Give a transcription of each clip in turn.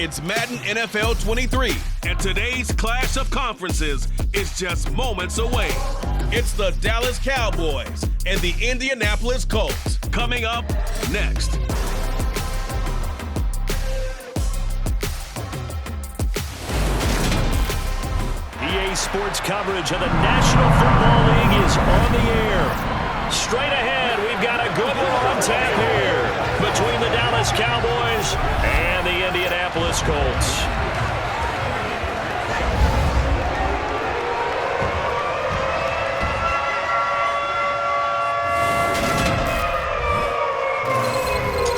It's Madden NFL 23, and today's clash of conferences is just moments away. It's the Dallas Cowboys and the Indianapolis Colts. Coming up next. EA Sports coverage of the National Football League is on the air. Straight ahead, we've got a good one on tap here between the Dallas Cowboys and the Indianapolis Colts.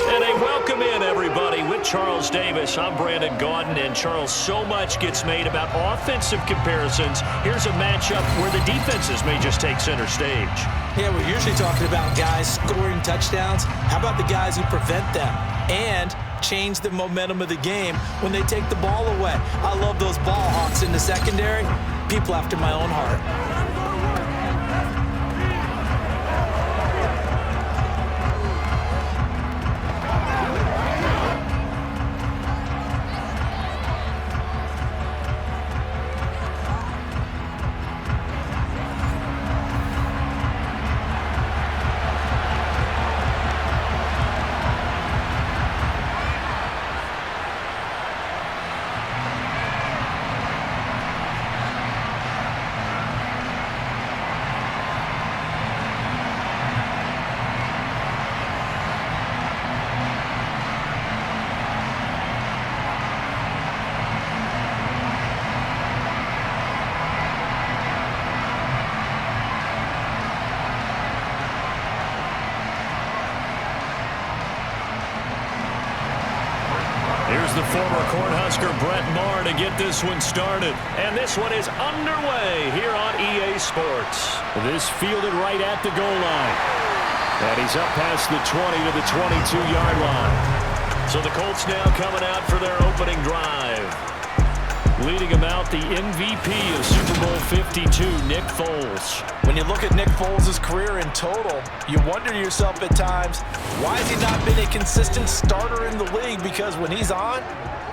And a welcome in, everybody, with Charles Davis. I'm Brandon Gaudin, and Charles, so much gets made about offensive comparisons. Here's a matchup where the defenses may just take center stage. Yeah, we're usually talking about guys scoring touchdowns. How about the guys who prevent them and change the momentum of the game when they take the ball away? I love those ball hawks in the secondary. People after my own heart. Here's the former Cornhusker Brett Maher to get this one started. And this one is underway here on EA Sports. This fielded right at the goal line. And he's up past the 20 to the 22-yard line. So the Colts now coming out for their opening drive. Leading him out, the MVP of Super Bowl 52, Nick Foles. When you look at Nick Foles' career in total, you wonder to yourself at times, why has he not been a consistent starter in the league? Because when he's on,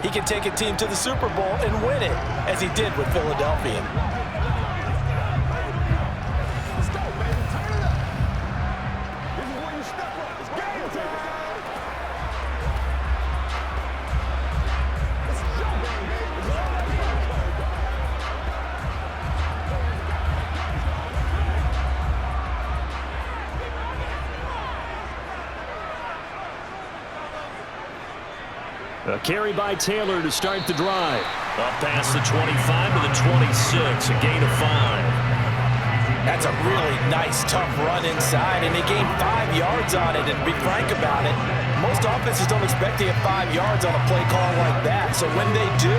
he can take a team to the Super Bowl and win it, as he did with Philadelphia. A carry by Taylor to start the drive. Up past the 25 to the 26, a gain of 5. That's a really nice, tough run inside, and they gained 5 yards on it. And to be frank about it, most offenses don't expect to get 5 yards on a play call like that. So when they do,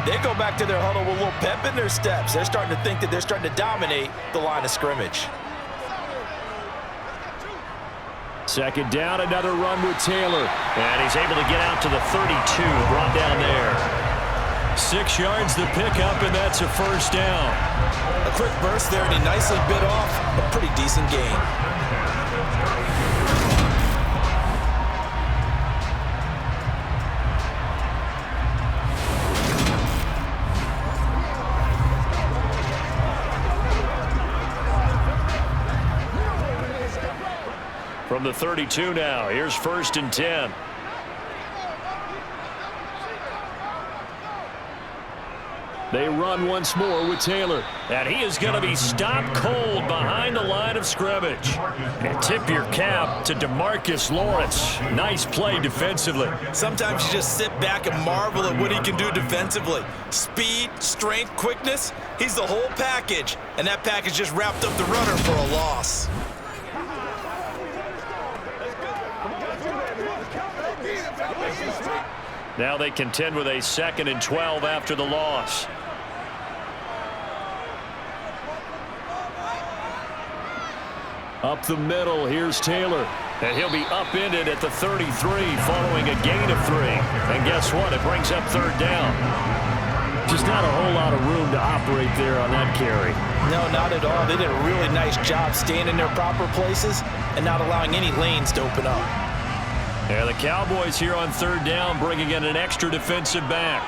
they go back to their huddle with a little pep in their steps. They're starting to think that they're starting to dominate the line of scrimmage. Second down, another run with Taylor. And he's able to get out to the 32, brought down there. 6 yards the pickup, and that's a first down. A quick burst there, and he nicely bit off a pretty decent gain. From the 32 now, here's 1st and 10. They run once more with Taylor. And he is going to be stopped cold behind the line of scrimmage. And tip your cap to DeMarcus Lawrence. Nice play defensively. Sometimes you just sit back and marvel at what he can do defensively. Speed, strength, quickness, he's the whole package. And that package just wrapped up the runner for a loss. Now they contend with a 2nd and 12 after the loss. Up the middle, here's Taylor. And he'll be upended at the 33 following a gain of 3. And guess what? It brings up 3rd down. Just not a whole lot of room to operate there on that carry. No, not at all. They did a really nice job staying in their proper places and not allowing any lanes to open up. And the Cowboys here on third down, bringing in an extra defensive back.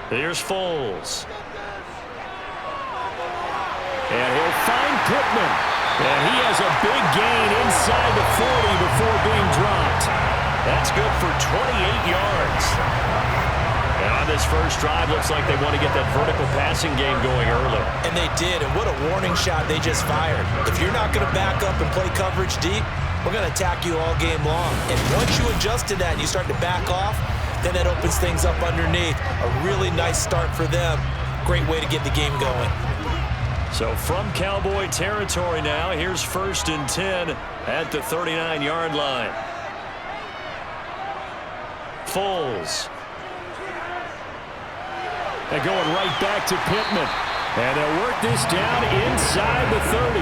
Here's Foles. And he'll find Pittman. And he has a big gain inside the 40 before being dropped. That's good for 28 yards. And on this first drive, looks like they want to get that vertical passing game going early. And they did, and what a warning shot they just fired. If you're not going to back up and play coverage deep, we're going to attack you all game long. And once you adjust to that and you start to back off, then that opens things up underneath. A really nice start for them. Great way to get the game going. So from Cowboy territory now, here's 1st and 10 at the 39-yard line. Foles. And going right back to Pittman. And they'll work this down inside the 30.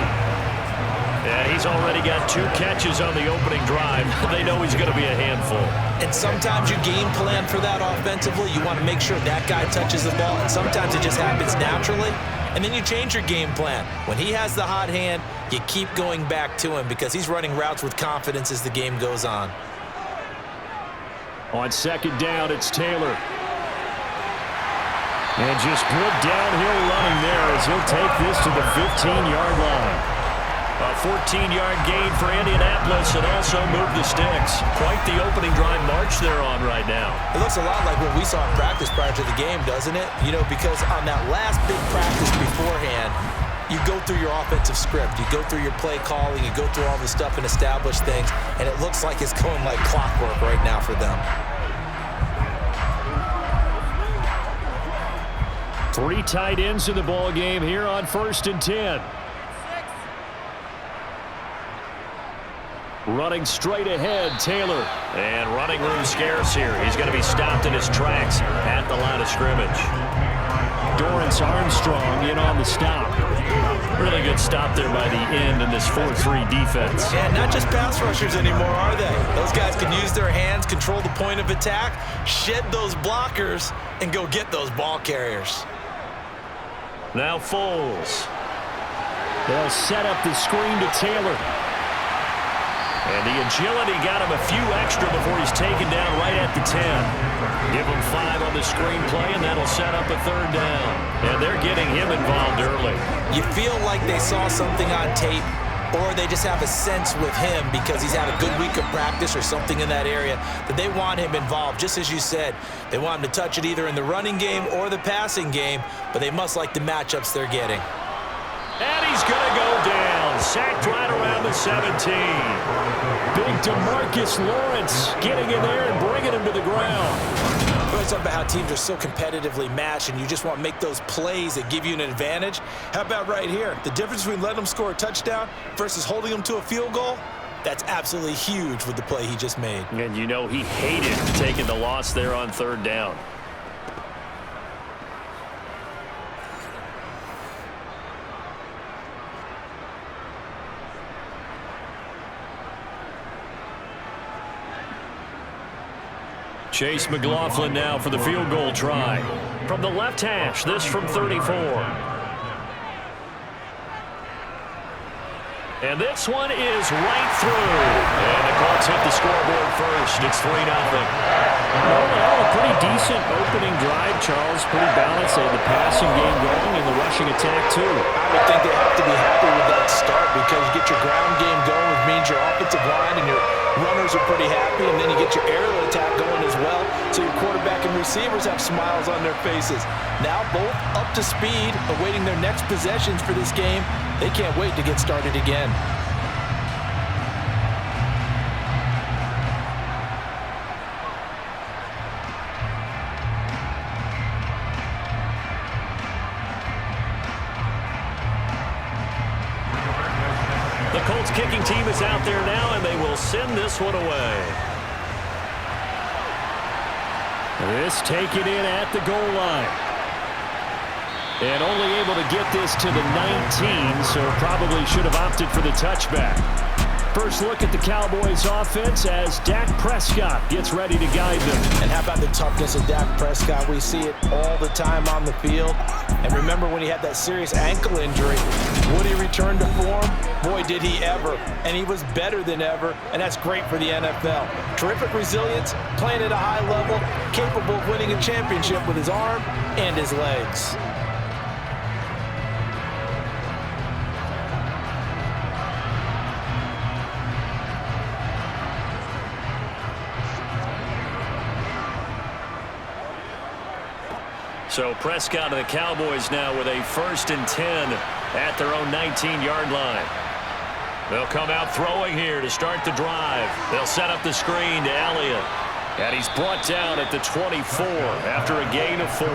And he's already got 2 catches on the opening drive. They know he's going to be a handful. And sometimes you game plan for that offensively. You want to make sure that guy touches the ball. And sometimes it just happens naturally. And then you change your game plan. When he has the hot hand, you keep going back to him because he's running routes with confidence as the game goes on. On 2nd down, it's Taylor. And just good downhill running there as he'll take this to the 15-yard line. A 14-yard gain for Indianapolis and also move the sticks. Quite the opening drive march they're on right now. It looks a lot like what we saw in practice prior to the game, doesn't it? You know, because on that last big practice beforehand, you go through your offensive script. You go through your play calling. You go through all the stuff and establish things. And it looks like it's going like clockwork right now for them. 3 tight ends in the ball game here on 1st and 10. Running straight ahead, Taylor. And running room scarce here. He's going to be stopped in his tracks at the line of scrimmage. Dorrance Armstrong in on the stop. Really good stop there by the end in this 4-3 defense. Yeah, not just pass rushers anymore, are they? Those guys can use their hands, control the point of attack, shed those blockers, and go get those ball carriers. Now Foles. They'll set up the screen to Taylor. And the agility got him a few extra before he's taken down right at the 10. Give him 5 on the screenplay, and that'll set up a 3rd down. And they're getting him involved early. You feel like they saw something on tape, or they just have a sense with him because he's had a good week of practice or something in that area that they want him involved. Just as you said, they want him to touch it either in the running game or the passing game, but they must like the matchups they're getting. And he's going to go down. Sacked right around the 17. Big DeMarcus Lawrence getting in there and bringing him to the ground. We always talk about how teams are so competitively matched and you just want to make those plays that give you an advantage. How about right here? The difference between letting them score a touchdown versus holding them to a field goal? That's absolutely huge with the play he just made. And you know he hated taking the loss there on 3rd down. Chase McLaughlin now for the field goal try. From the left hash, this from 34. And this one is right through. And the Colts hit the scoreboard first. It's 3-0. Well, a pretty decent opening drive, Charles. Pretty balanced. They had the passing game going and the rushing attack, too. I would think they have to be happy with that start because you get your ground game going, which means your offensive line and your runners are pretty happy, and then you get your aerial attack going as well, so your quarterback and receivers have smiles on their faces. Now both up to speed, awaiting their next possessions for this game. They can't wait to get started again. The Colts kicking team is out there now, and they will send this one away. This taken in at the goal line. And only able to get this to the 19, so probably should have opted for the touchback. First look at the Cowboys offense as Dak Prescott gets ready to guide them. And how about the toughness of Dak Prescott? We see it all the time on the field. And remember when he had that serious ankle injury, would he return to form? Boy, did he ever. And he was better than ever, and that's great for the NFL. Terrific resilience, playing at a high level, capable of winning a championship with his arm and his legs. So Prescott and the Cowboys now with a 1st and 10 at their own 19-yard line. They'll come out throwing here to start the drive. They'll set up the screen to Elliott. And he's brought down at the 24 after a gain of 4.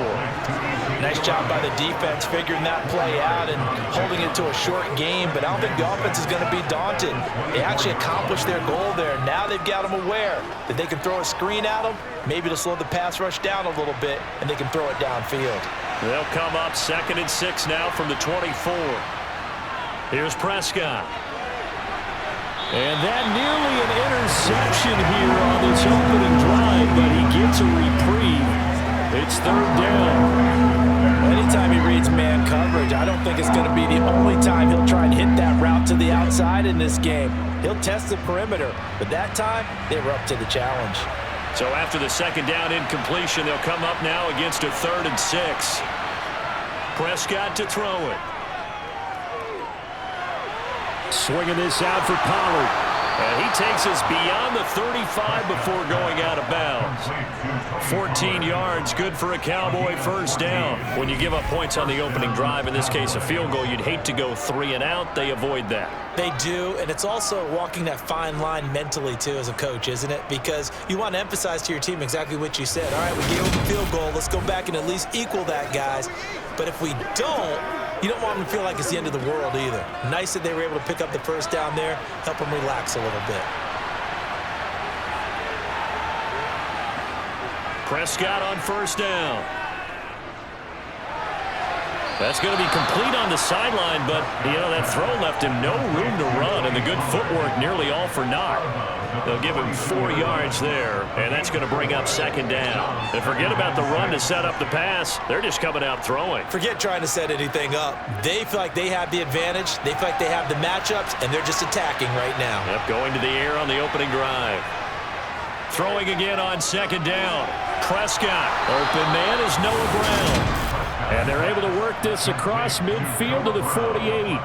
Nice job by the defense figuring that play out and holding it to a short game, but I don't think the offense is going to be daunted. They actually accomplished their goal there. Now they've got them aware that they can throw a screen at them, maybe to slow the pass rush down a little bit, and they can throw it downfield. They'll come up 2nd and 6 now from the 24. Here's Prescott. And that nearly an interception here on this opening drive, but he gets a reprieve. It's 3rd down. Anytime he reads man coverage, I don't think it's going to be the only time he'll try and hit that route to the outside in this game. He'll test the perimeter, but that time they were up to the challenge. So after the 2nd down incompletion, they'll come up now against a 3rd and 6. Prescott to throw it. Swinging this out for Pollard. And he takes us beyond the 35 before going out of bounds. 14 yards, good for a Cowboy 1st down. When you give up points on the opening drive, in this case a field goal, you'd hate to go 3 and out. They avoid that. They do, and it's also walking that fine line mentally, too, as a coach, isn't it? Because you want to emphasize to your team exactly what you said. All right, we gave them a field goal. Let's go back and at least equal that, guys. But if we don't, you don't want them to feel like it's the end of the world either. Nice that they were able to pick up the 1st down there, help them relax a little bit. Prescott on 1st down. That's going to be complete on the sideline, but, you know, that throw left him no room to run, and the good footwork nearly all for naught. They'll give him 4 yards there, and that's going to bring up 2nd down. And forget about the run to set up the pass. They're just coming out throwing. Forget trying to set anything up. They feel like they have the advantage. They feel like they have the matchups, and they're just attacking right now. Yep, going to the air on the opening drive. Throwing again on 2nd down. Prescott. Open man is Noah Brown. And they're able to work this across midfield to the 48.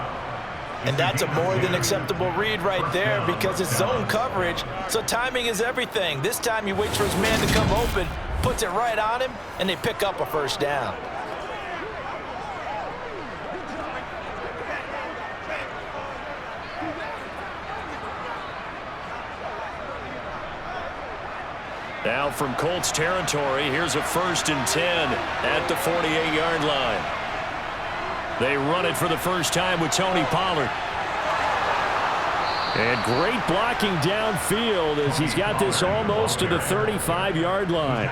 And that's a more than acceptable read right there because it's zone coverage, so timing is everything. This time he waits for his man to come open, puts it right on him, and they pick up a 1st down. Now from Colts territory, here's a 1st and 10 at the 48-yard line. They run it for the 1st time with Tony Pollard. And great blocking downfield as he's got this almost to the 35-yard line.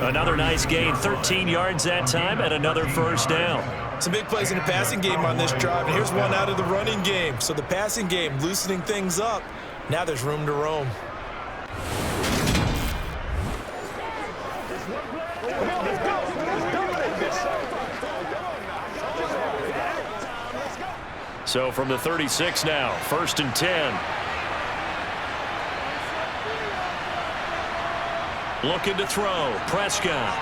Another nice gain, 13 yards that time, and another 1st down. Some big plays in the passing game on this drive, and here's one out of the running game. So the passing game loosening things up. Now there's room to roam. So from the 36 now, 1st and 10. Looking to throw, Prescott.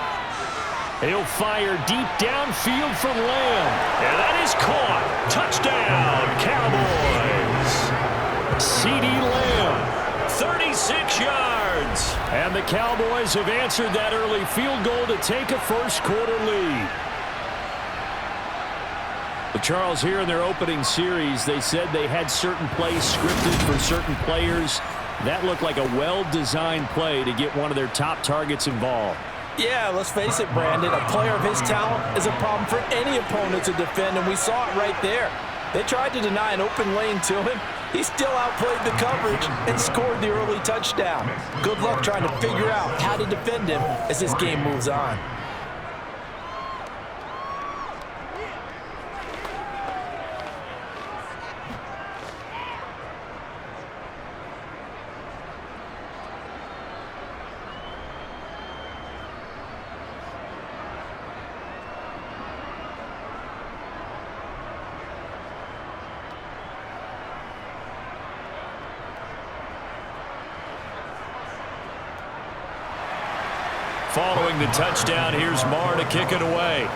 He'll fire deep downfield from Lamb. And that is caught. Touchdown, Cowboys. CD Lamb, 36 yards. And the Cowboys have answered that early field goal to take a 1st quarter lead. But Charles, here in their opening series, they said they had certain plays scripted for certain players. That looked like a well-designed play to get one of their top targets involved. Yeah, let's face it, Brandon. A player of his talent is a problem for any opponent to defend, and we saw it right there. They tried to deny an open lane to him. He still outplayed the coverage and scored the early touchdown. Good luck trying to figure out how to defend him as this game moves on. following the touchdown, here's Marr to kick it away.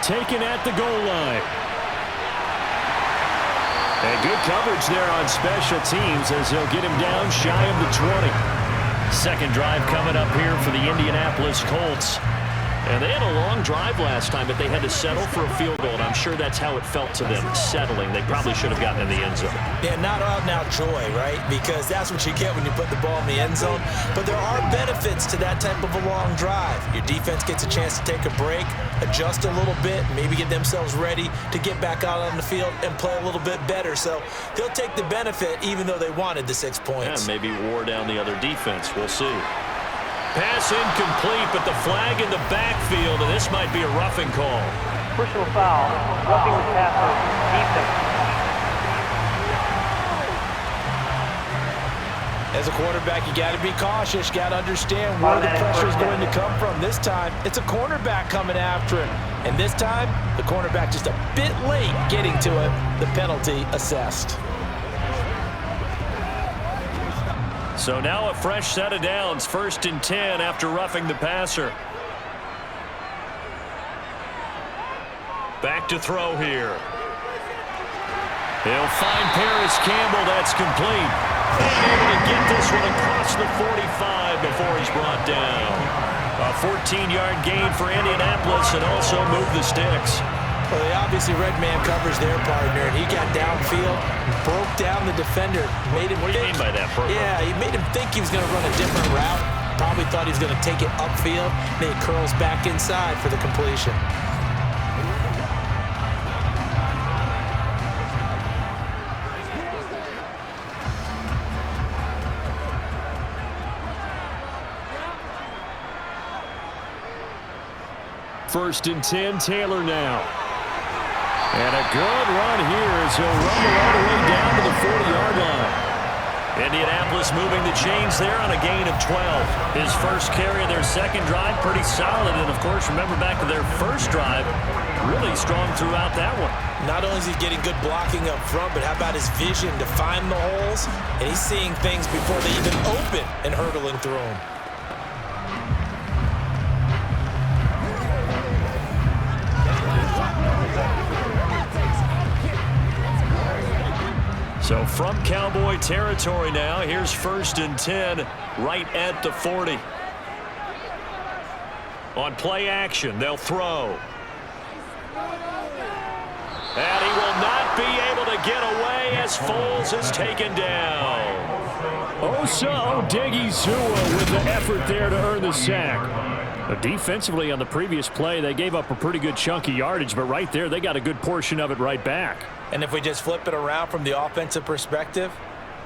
Taken at the goal line. And good coverage there on special teams as he'll get him down shy of the 20. Second drive coming up here for the Indianapolis Colts. And they had a long drive last time, but they had to settle for a field goal, and I'm sure that's how it felt to them, settling. They probably should have gotten in the end zone. Yeah, not out-and-out joy, right? Because that's what you get when you put the ball in the end zone. But there are benefits to that type of a long drive. Your defense gets a chance to take a break, adjust a little bit, maybe get themselves ready to get back out on the field and play a little bit better. So they'll take the benefit even though they wanted the 6 points. Yeah, maybe wore down the other defense. We'll see. Pass incomplete, but the flag in the backfield, and this might be a roughing call. Personal foul, roughing the passer, defense. As a quarterback, you got to be cautious. You got to understand where the pressure is going to come from. This time, it's a cornerback coming after him. And this time, the cornerback just a bit late getting to him. The penalty assessed. So now a fresh set of downs, 1st and 10 after roughing the passer. Back to throw here. He'll find Paris Campbell. That's complete. And able to get this one across the 45 before he's brought down. A 14-yard gain for Indianapolis and also move the sticks. Well, they obviously red man covers their partner, and he got downfield, broke down the defender, made him What do you mean by that, Purple? Yeah, he made him think he was going to run a different route. Probably thought he was going to take it upfield. Then he curls back inside for the completion. First and 10, Taylor now. And a good run here as he'll rumble all the way down to the 40-yard line. Indianapolis moving the chains there on a gain of 12. His first carry of their second drive, pretty solid. And, of course, remember back to their first drive, really strong throughout that one. Not only is he getting good blocking up front, but how about his vision to find the holes? And he's seeing things before they even open and hurdling through them. So from Cowboy territory now, here's 1st and 10 right at the 40. On play action, they'll throw. And he will not be able to get away as Foles is taken down. Osa Odighizuwa with the effort there to earn the sack. Defensively on the previous play, they gave up a pretty good chunk of yardage, but right there, they got a good portion of it right back. And if we just flip it around from the offensive perspective,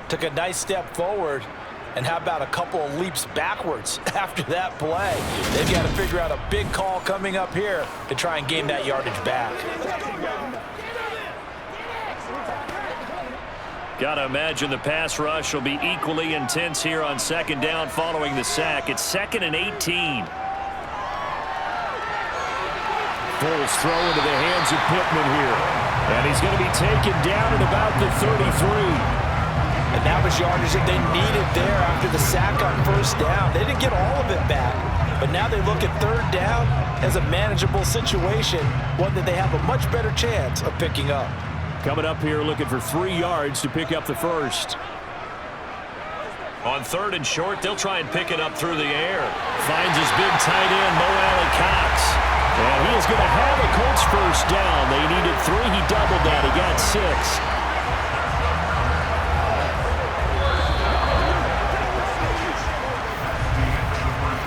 took a nice step forward, and how about a couple of leaps backwards after that play? They've got to figure out a big call coming up here to try and gain that yardage back. Got to imagine the pass rush will be equally intense here on second down following the sack. It's 2nd and 18. Foles throw into the hands of Pittman here. And he's going to be taken down at about the 33. And that was yardage that they needed there after the sack on first down. They didn't get all of it back, but now they look at third down as a manageable situation, one that they have a much better chance of picking up. Coming up here looking for 3 yards to pick up the first. On 3rd and short, they'll try and pick it up through the air. Finds his big tight end, Mo Alley-Cox. And he is going to have a Colts first down. They needed 3. He doubled that. He got 6.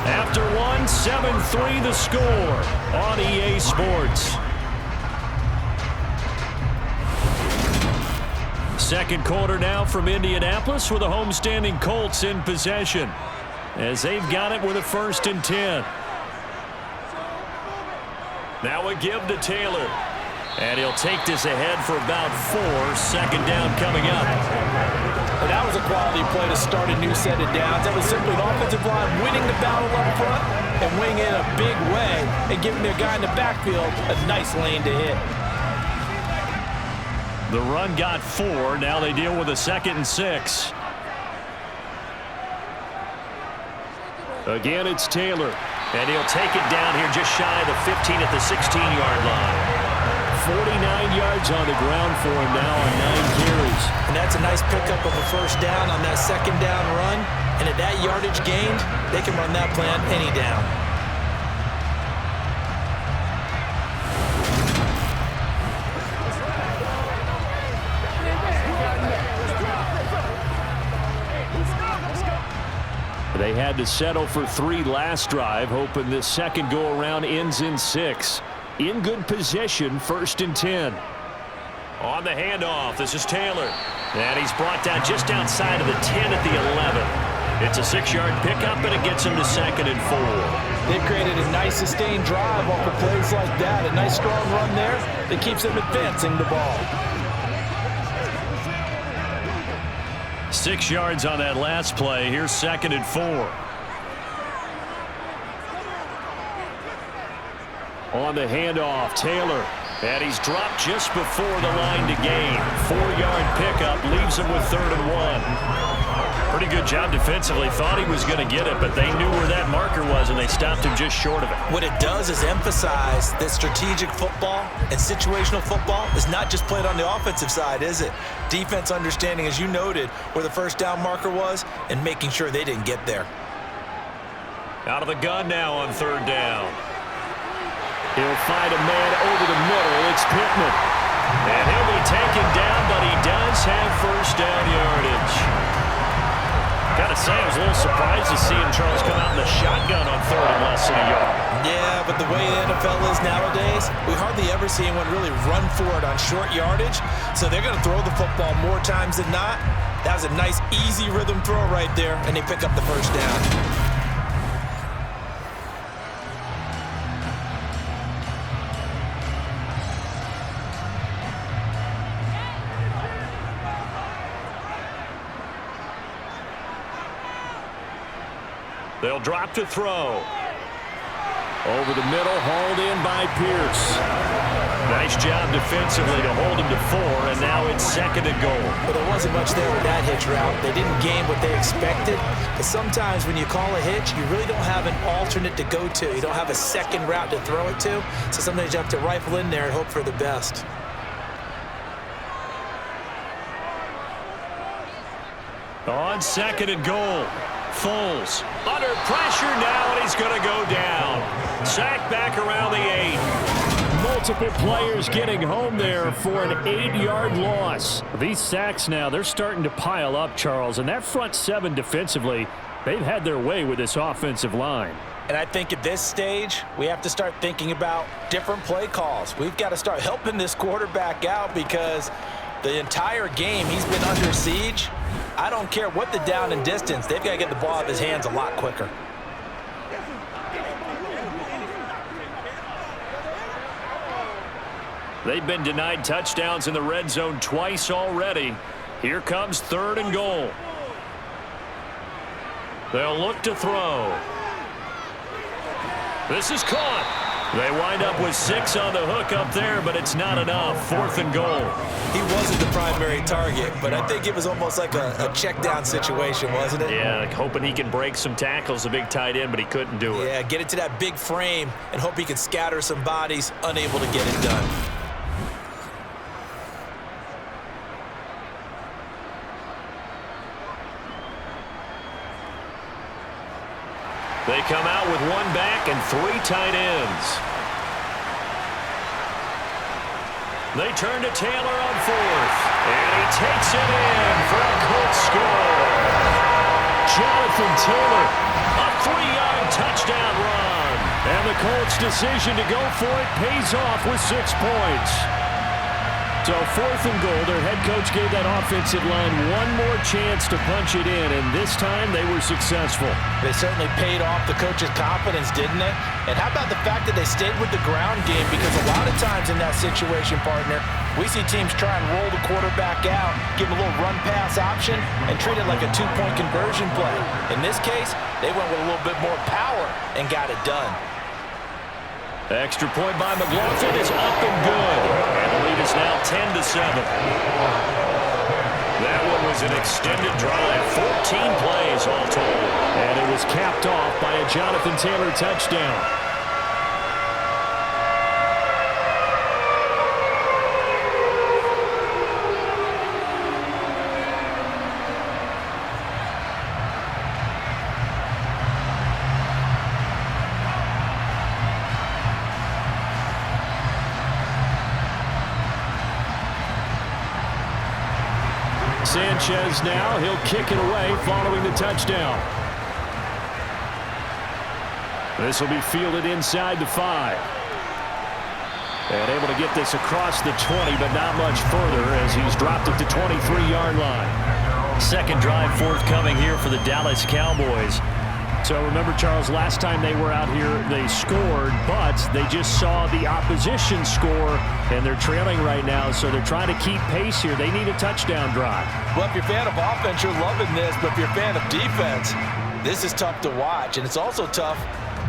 After 1, 7-3 the score on EA Sports. Second quarter now from Indianapolis with the homestanding Colts in possession as they've got it with a 1st and 10. Now a give to Taylor. And he'll take this ahead for about 4. Second down coming up. And that was a quality play to start a new set of downs. That was simply an offensive line winning the battle up front and winning in a big way and giving their guy in the backfield a nice lane to hit. The run got 4. Now they deal with a 2nd and 6. Again, it's Taylor. And he'll take it down here just shy of the 15 at the 16-yard line. 49 yards on the ground for him now on 9 carries. And that's a nice pickup of a first down on that second down run. And at that yardage gained, they can run that play on any down. They had to settle for 3 last drive, hoping this second go-around ends in 6. In good position, 1st and 10. On the handoff, this is Taylor. And he's brought down just outside of the 10 at the 11. It's a 6-yard pickup, and it gets him to 2nd and 4. They've created a nice sustained drive off of plays like that. A nice strong run there that keeps them advancing the ball. 6 yards on that last play. Here's 2nd and 4. On the handoff, Taylor. And he's dropped just before the line to gain. 4-yard pickup leaves him with 3rd and 1. Pretty good job defensively. Thought he was going to get it, but they knew where that marker was, and they stopped him just short of it. What it does is emphasize that strategic football and situational football is not just played on the offensive side, is it? Defense understanding, as you noted, where the first down marker was and making sure they didn't get there. Out of the gun now on 3rd down. He'll find a man over the middle. It's Pittman. And he'll be taken down, but he does have first down yardage. Gotta say, I was a little surprised to see him, Charles, come out in the shotgun on 3rd and less than a yard. Yeah, but the way the NFL is nowadays, we hardly ever see anyone really run for it on short yardage. So they're going to throw the football more times than not. That was a nice, easy rhythm throw right there, and they pick up the first down. They'll drop to throw. Over the middle, hauled in by Pierce. Nice job defensively to hold him to 4, and now it's 2nd and goal. But there wasn't much there with that hitch route. They didn't gain what they expected. But sometimes when you call a hitch, you really don't have an alternate to go to. You don't have a second route to throw it to. So sometimes you have to rifle in there and hope for the best. On 2nd and goal. Foles under pressure now, and he's going to go down. Sacked back around the 8. Multiple players getting home there for an 8-yard loss. These sacks now, they're starting to pile up, Charles, and that front 7 defensively, they've had their way with this offensive line. And I think at this stage, we have to start thinking about different play calls. We've got to start helping this quarterback out because the entire game he's been under siege. I don't care what the down and distance. They've got to get the ball out of his hands a lot quicker. They've been denied touchdowns in the red zone twice already. Here comes 3rd and goal. They'll look to throw. This is caught. They wind up with 6 on the hook up there, but it's not enough. 4th and goal. He wasn't the primary target, but I think it was almost like a check down situation, wasn't it? Yeah, like hoping he can break some tackles, a big tight end, but he couldn't do it. Yeah, get it to that big frame and hope he can scatter some bodies, unable to get it done. They come out with 1 back and 3 tight ends. They turn to Taylor on 4th. And he takes it in for a Colts score. Jonathan Taylor, a 3-yard touchdown run. And the Colts' decision to go for it pays off with 6 points. So 4th and goal, their head coach gave that offensive line one more chance to punch it in, and this time they were successful. They certainly paid off the coach's confidence, didn't they? And how about the fact that they stayed with the ground game? Because a lot of times in that situation, partner, we see teams try and roll the quarterback out, give him a little run-pass option, and treat it like a 2-point conversion play. In this case, they went with a little bit more power and got it done. Extra point by McLaughlin is up and good. And the lead is now 10-7. That one was is an extended drive, 14 plays all told. And it was capped off by a Jonathan Taylor touchdown. Sanchez now, he'll kick it away following the touchdown. This will be fielded inside the 5. And able to get this across the 20, but not much further as he's dropped it to 23-yard line. Second drive forthcoming here for the Dallas Cowboys. So remember, Charles, last time they were out here, they scored, but they just saw the opposition score, and they're trailing right now, so they're trying to keep pace here. They need a touchdown drive. Well, if you're a fan of offense, you're loving this, but if you're a fan of defense, this is tough to watch, and it's also tough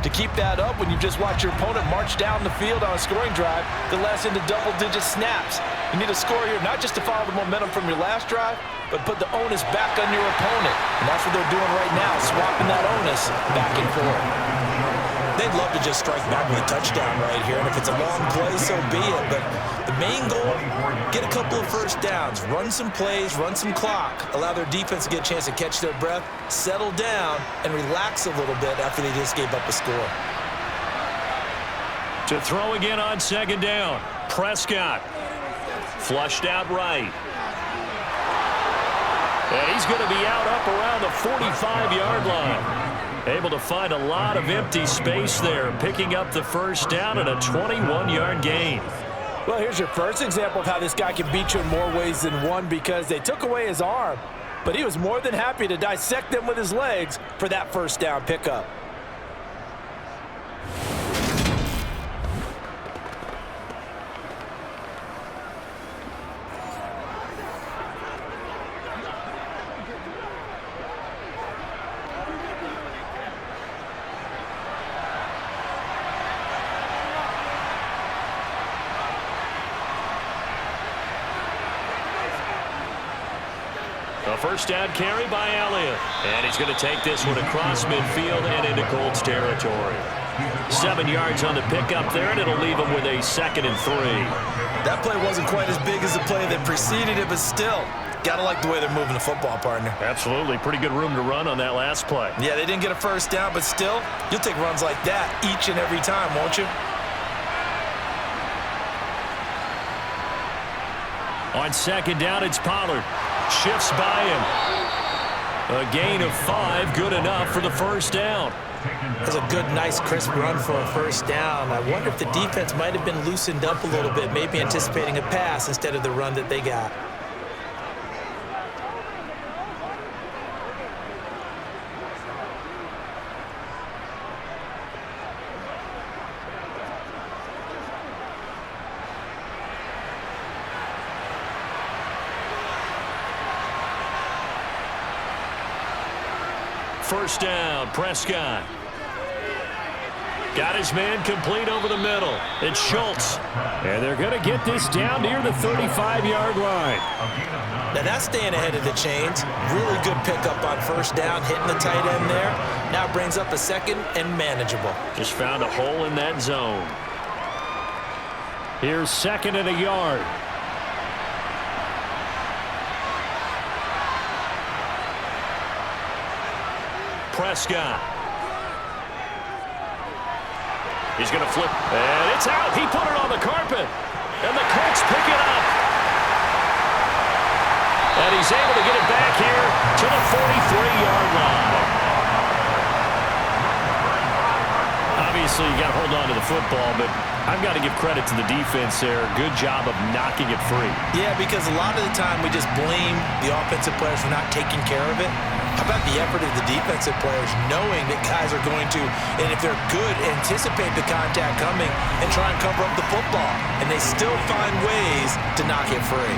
to keep that up when you just watch your opponent march down the field on a scoring drive that lasts into double-digit snaps. You need a score here, not just to follow the momentum from your last drive, but put the onus back on your opponent. And that's what they're doing right now, swapping that onus back and forth. They'd love to just strike back with a touchdown right here, and if it's a long play, so be it. But the main goal, get a couple of first downs, run some plays, run some clock, allow their defense to get a chance to catch their breath, settle down, and relax a little bit after they just gave up a score. To throw again on second down, Prescott. Flushed out right. And he's going to be out up around the 45-yard line. Able to find a lot of empty space there, picking up the first down and a 21-yard gain. Well, here's your first example of how this guy can beat you in more ways than one, because they took away his arm, but he was more than happy to dissect them with his legs for that first down pickup. A first down carry by Elliott. And he's going to take this one across midfield and into Colts territory. 7 yards on the pickup there, and it'll leave him with a 2nd and 3. That play wasn't quite as big as the play that preceded it, but still, gotta like the way they're moving the football, partner. Absolutely. Pretty good room to run on that last play. Yeah, they didn't get a first down, but still, you'll take runs like that each and every time, won't you? On second down, it's Pollard. Shifts by him. A gain of 5, good enough for the first down. That's a good, nice, crisp run for a first down. I wonder if the defense might have been loosened up a little bit, maybe anticipating a pass instead of the run that they got. First down, Prescott. Got his man complete over the middle. It's Schultz. And they're going to get this down near the 35-yard line. Now that's staying ahead of the chains. Really good pickup on first down, hitting the tight end there. Now brings up a 2nd and manageable. Just found a hole in that zone. Here's 2nd and a yard. Prescott. He's going to flip, and it's out. He put it on the carpet, and the Colts pick it up. And he's able to get it back here to the 43-yard line. Obviously, you got to hold on to the football, but I've got to give credit to the defense there. Good job of knocking it free. Yeah, because a lot of the time we just blame the offensive players for not taking care of it. How about the effort of the defensive players knowing that guys are going to, and if they're good, anticipate the contact coming and try and cover up the football, and they still find ways to knock it free.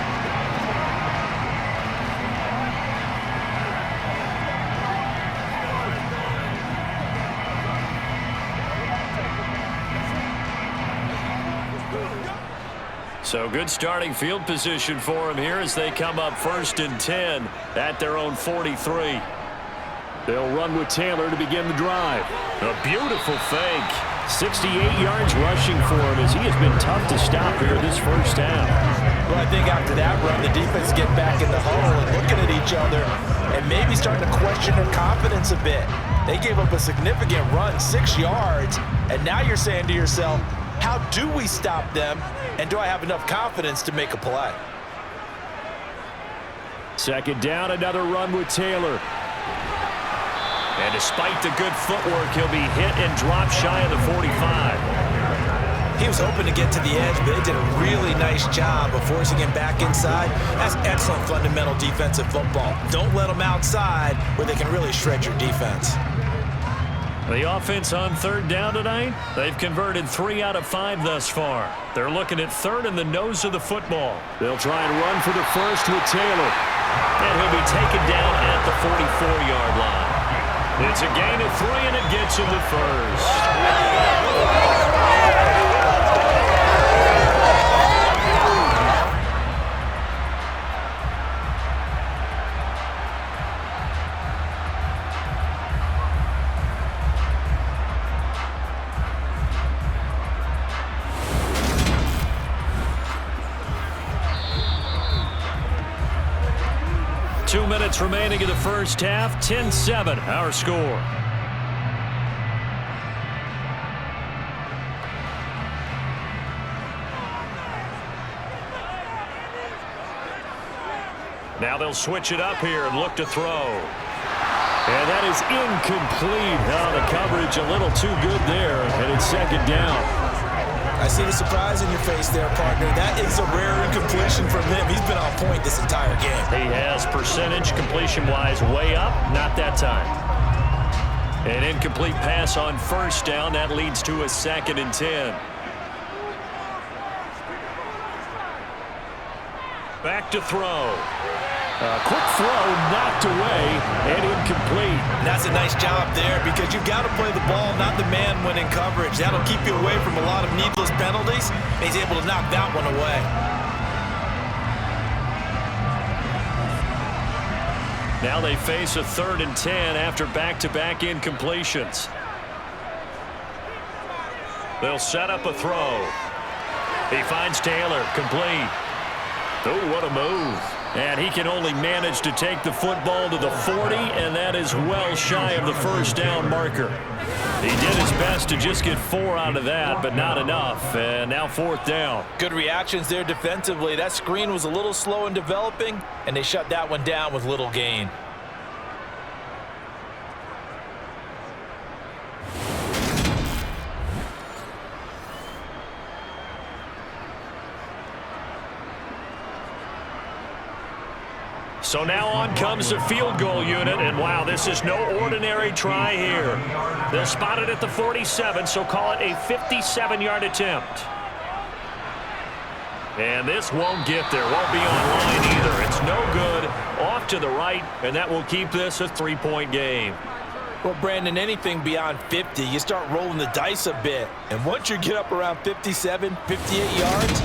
So good starting field position for him here as they come up 1st and 10 at their own 43. They'll run with Taylor to begin the drive. A beautiful fake. 68 yards rushing for him as he has been tough to stop here this first half. Well, I think after that run, the defense get back in the huddle and looking at each other and maybe starting to question their confidence a bit. They gave up a significant run, 6 yards, and now you're saying to yourself, how do we stop them, and do I have enough confidence to make a play? 2nd down, another run with Taylor. And despite the good footwork, he'll be hit and dropped shy of the 45. He was hoping to get to the edge, but they did a really nice job of forcing him back inside. That's excellent fundamental defensive football. Don't let them outside where they can really shred your defense. The offense on 3rd down tonight, they've converted 3 out of 5 thus far. They're looking at 3rd in the nose of the football. They'll try and run for the first with Taylor. And he'll be taken down at the 44-yard line. It's a gain of 3, and it gets him the first. 2 minutes remaining in the first half. 10-7 our score. Now they'll switch it up here and look to throw. And that is incomplete. Now the coverage a little too good there, and it's 2nd down. I see the surprise in your face there, partner. That is a rare incompletion from him. He's been on point this entire game. He has percentage completion-wise way up. Not that time. An incomplete pass on 1st down. That leads to a 2nd and 10. Back to throw. A quick throw knocked away and incomplete. That's a nice job there because you've got to play the ball, not the man when in coverage. That'll keep you away from a lot of needless penalties. And he's able to knock that one away. Now they face a 3rd and 10 after back-to-back incompletions. They'll set up a throw. He finds Taylor, complete. Oh, what a move. And he can only manage to take the football to the 40, and that is well shy of the 1st down marker. He did his best to just get 4 out of that, but not enough. And now 4th down. Good reactions there defensively. That screen was a little slow in developing, and they shut that one down with little gain. So now on comes the field goal unit, and wow, this is no ordinary try here. They'll spot it at the 47, so call it a 57-yard attempt. And this won't get there, won't be on line either. It's no good, off to the right, and that will keep this a 3-point game. Well, Brandon, anything beyond 50, you start rolling the dice a bit. And once you get up around 57, 58 yards,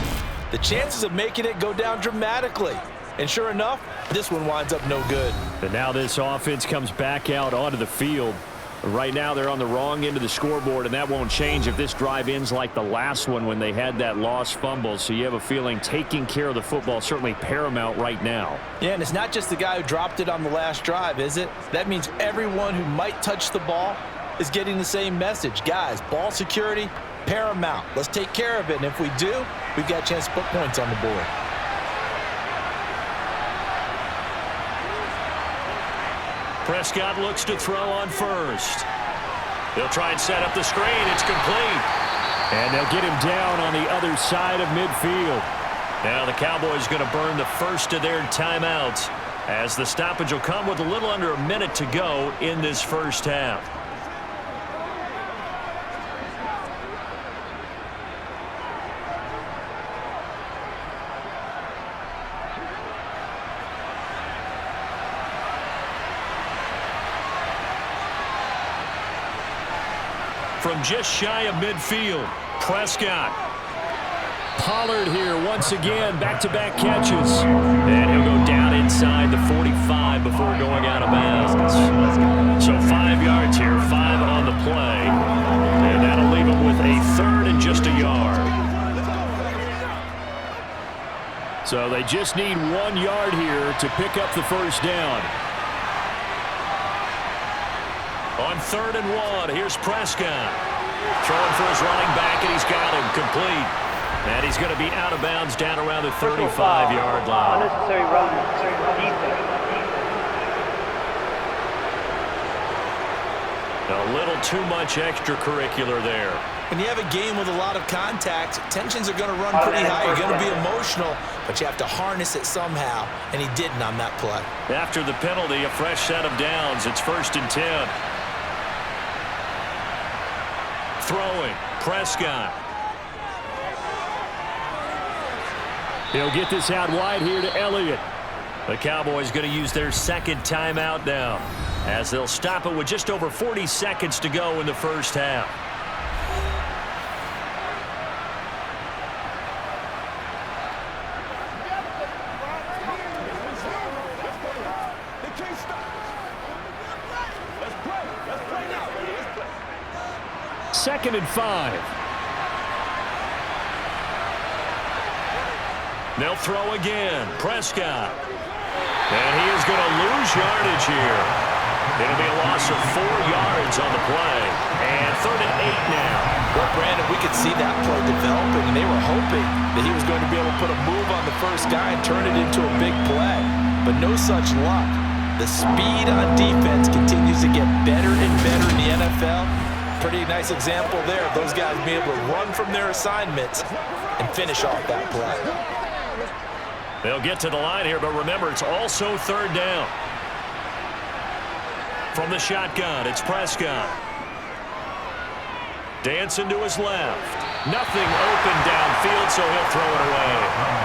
the chances of making it go down dramatically. And sure enough, this one winds up no good. And now this offense comes back out onto the field. Right now they're on the wrong end of the scoreboard, and that won't change if this drive ends like the last one when they had that lost fumble. So you have a feeling taking care of the football certainly paramount right now. Yeah, and it's not just the guy who dropped it on the last drive, is it? That means everyone who might touch the ball is getting the same message. Guys, ball security, paramount. Let's take care of it, and if we do, we've got a chance to put points on the board. Prescott looks to throw on 1st. They'll try and set up the screen. It's complete. And they'll get him down on the other side of midfield. Now the Cowboys going to burn the first of their timeouts as the stoppage will come with a little under a minute to go in this first half. From just shy of midfield, Prescott. Pollard here once again, back-to-back catches. And he'll go down inside the 45 before going out of bounds. So 5 yards here, 5 on the play. And that'll leave him with a third and just a yard. So they just need 1 yard here to pick up the first down. On 3rd and 1, here's Prescott. Throwing for his running back, and he's got him complete. And he's going to be out of bounds down around the 35-yard line. Unnecessary run, defense. A little too much extracurricular there. When you have a game with a lot of contact, tensions are going to run pretty high. You're going to be emotional, but you have to harness it somehow, and he didn't on that play. After the penalty, a fresh set of downs. It's 1st and 10. Throwing, Prescott. He'll get this out wide here to Elliott. The Cowboys going to use their 2nd timeout now, as they'll stop it with just over 40 seconds to go in the first half. Second and 5. They'll throw again. Prescott. And he is going to lose yardage here. It'll be a loss of 4 yards on the play. And 3rd and 8 now. Well, Brandon, we could see that play developing, and they were hoping that he was going to be able to put a move on the first guy and turn it into a big play. But no such luck. The speed on defense continues to get better and better in the NFL. Pretty nice example there of those guys being able to run from their assignments and finish off that play. They'll get to the line here, but remember, it's also 3rd down. From the shotgun, it's Prescott. Dancing to his left. Nothing open downfield, so he'll throw it away.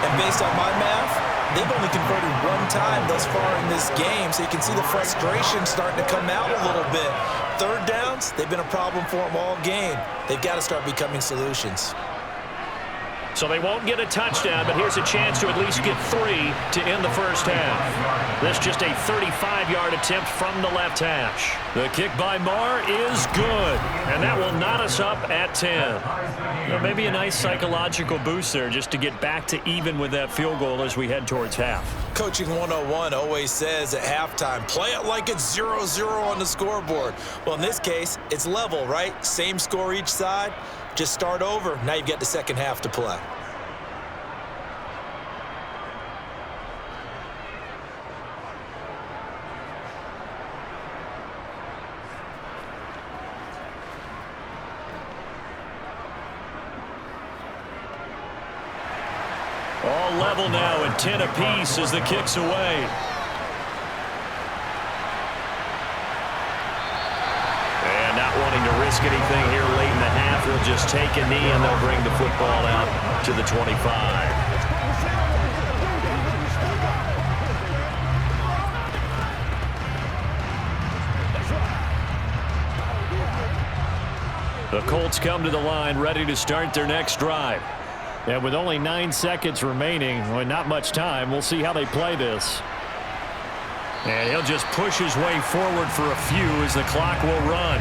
And based on my math, they've only converted 1 time thus far in this game, so you can see the frustration starting to come out a little bit. 3rd downs, they've been a problem for them all game. They've got to start becoming solutions. So they won't get a touchdown, but here's a chance to at least get 3 to end the first half. This just a 35-yard attempt from the left hash. The kick by Marr is good, and that will knot us up at 10. Well, maybe a nice psychological boost there just to get back to even with that field goal as we head towards half. Coaching 101 always says at halftime, play it like it's 0-0 on the scoreboard. Well, in this case, it's level, right? Same score each side. Just start over. Now you've got the second half to play. All level now at 10 apiece as the kick's away. And not wanting to risk anything here late in the half, they'll just take a knee and they'll bring the football out to the 25. The Colts come to the line ready to start their next drive. And with only 9 seconds remaining, well, not much time, we'll see how they play this. And he'll just push his way forward for a few as the clock will run.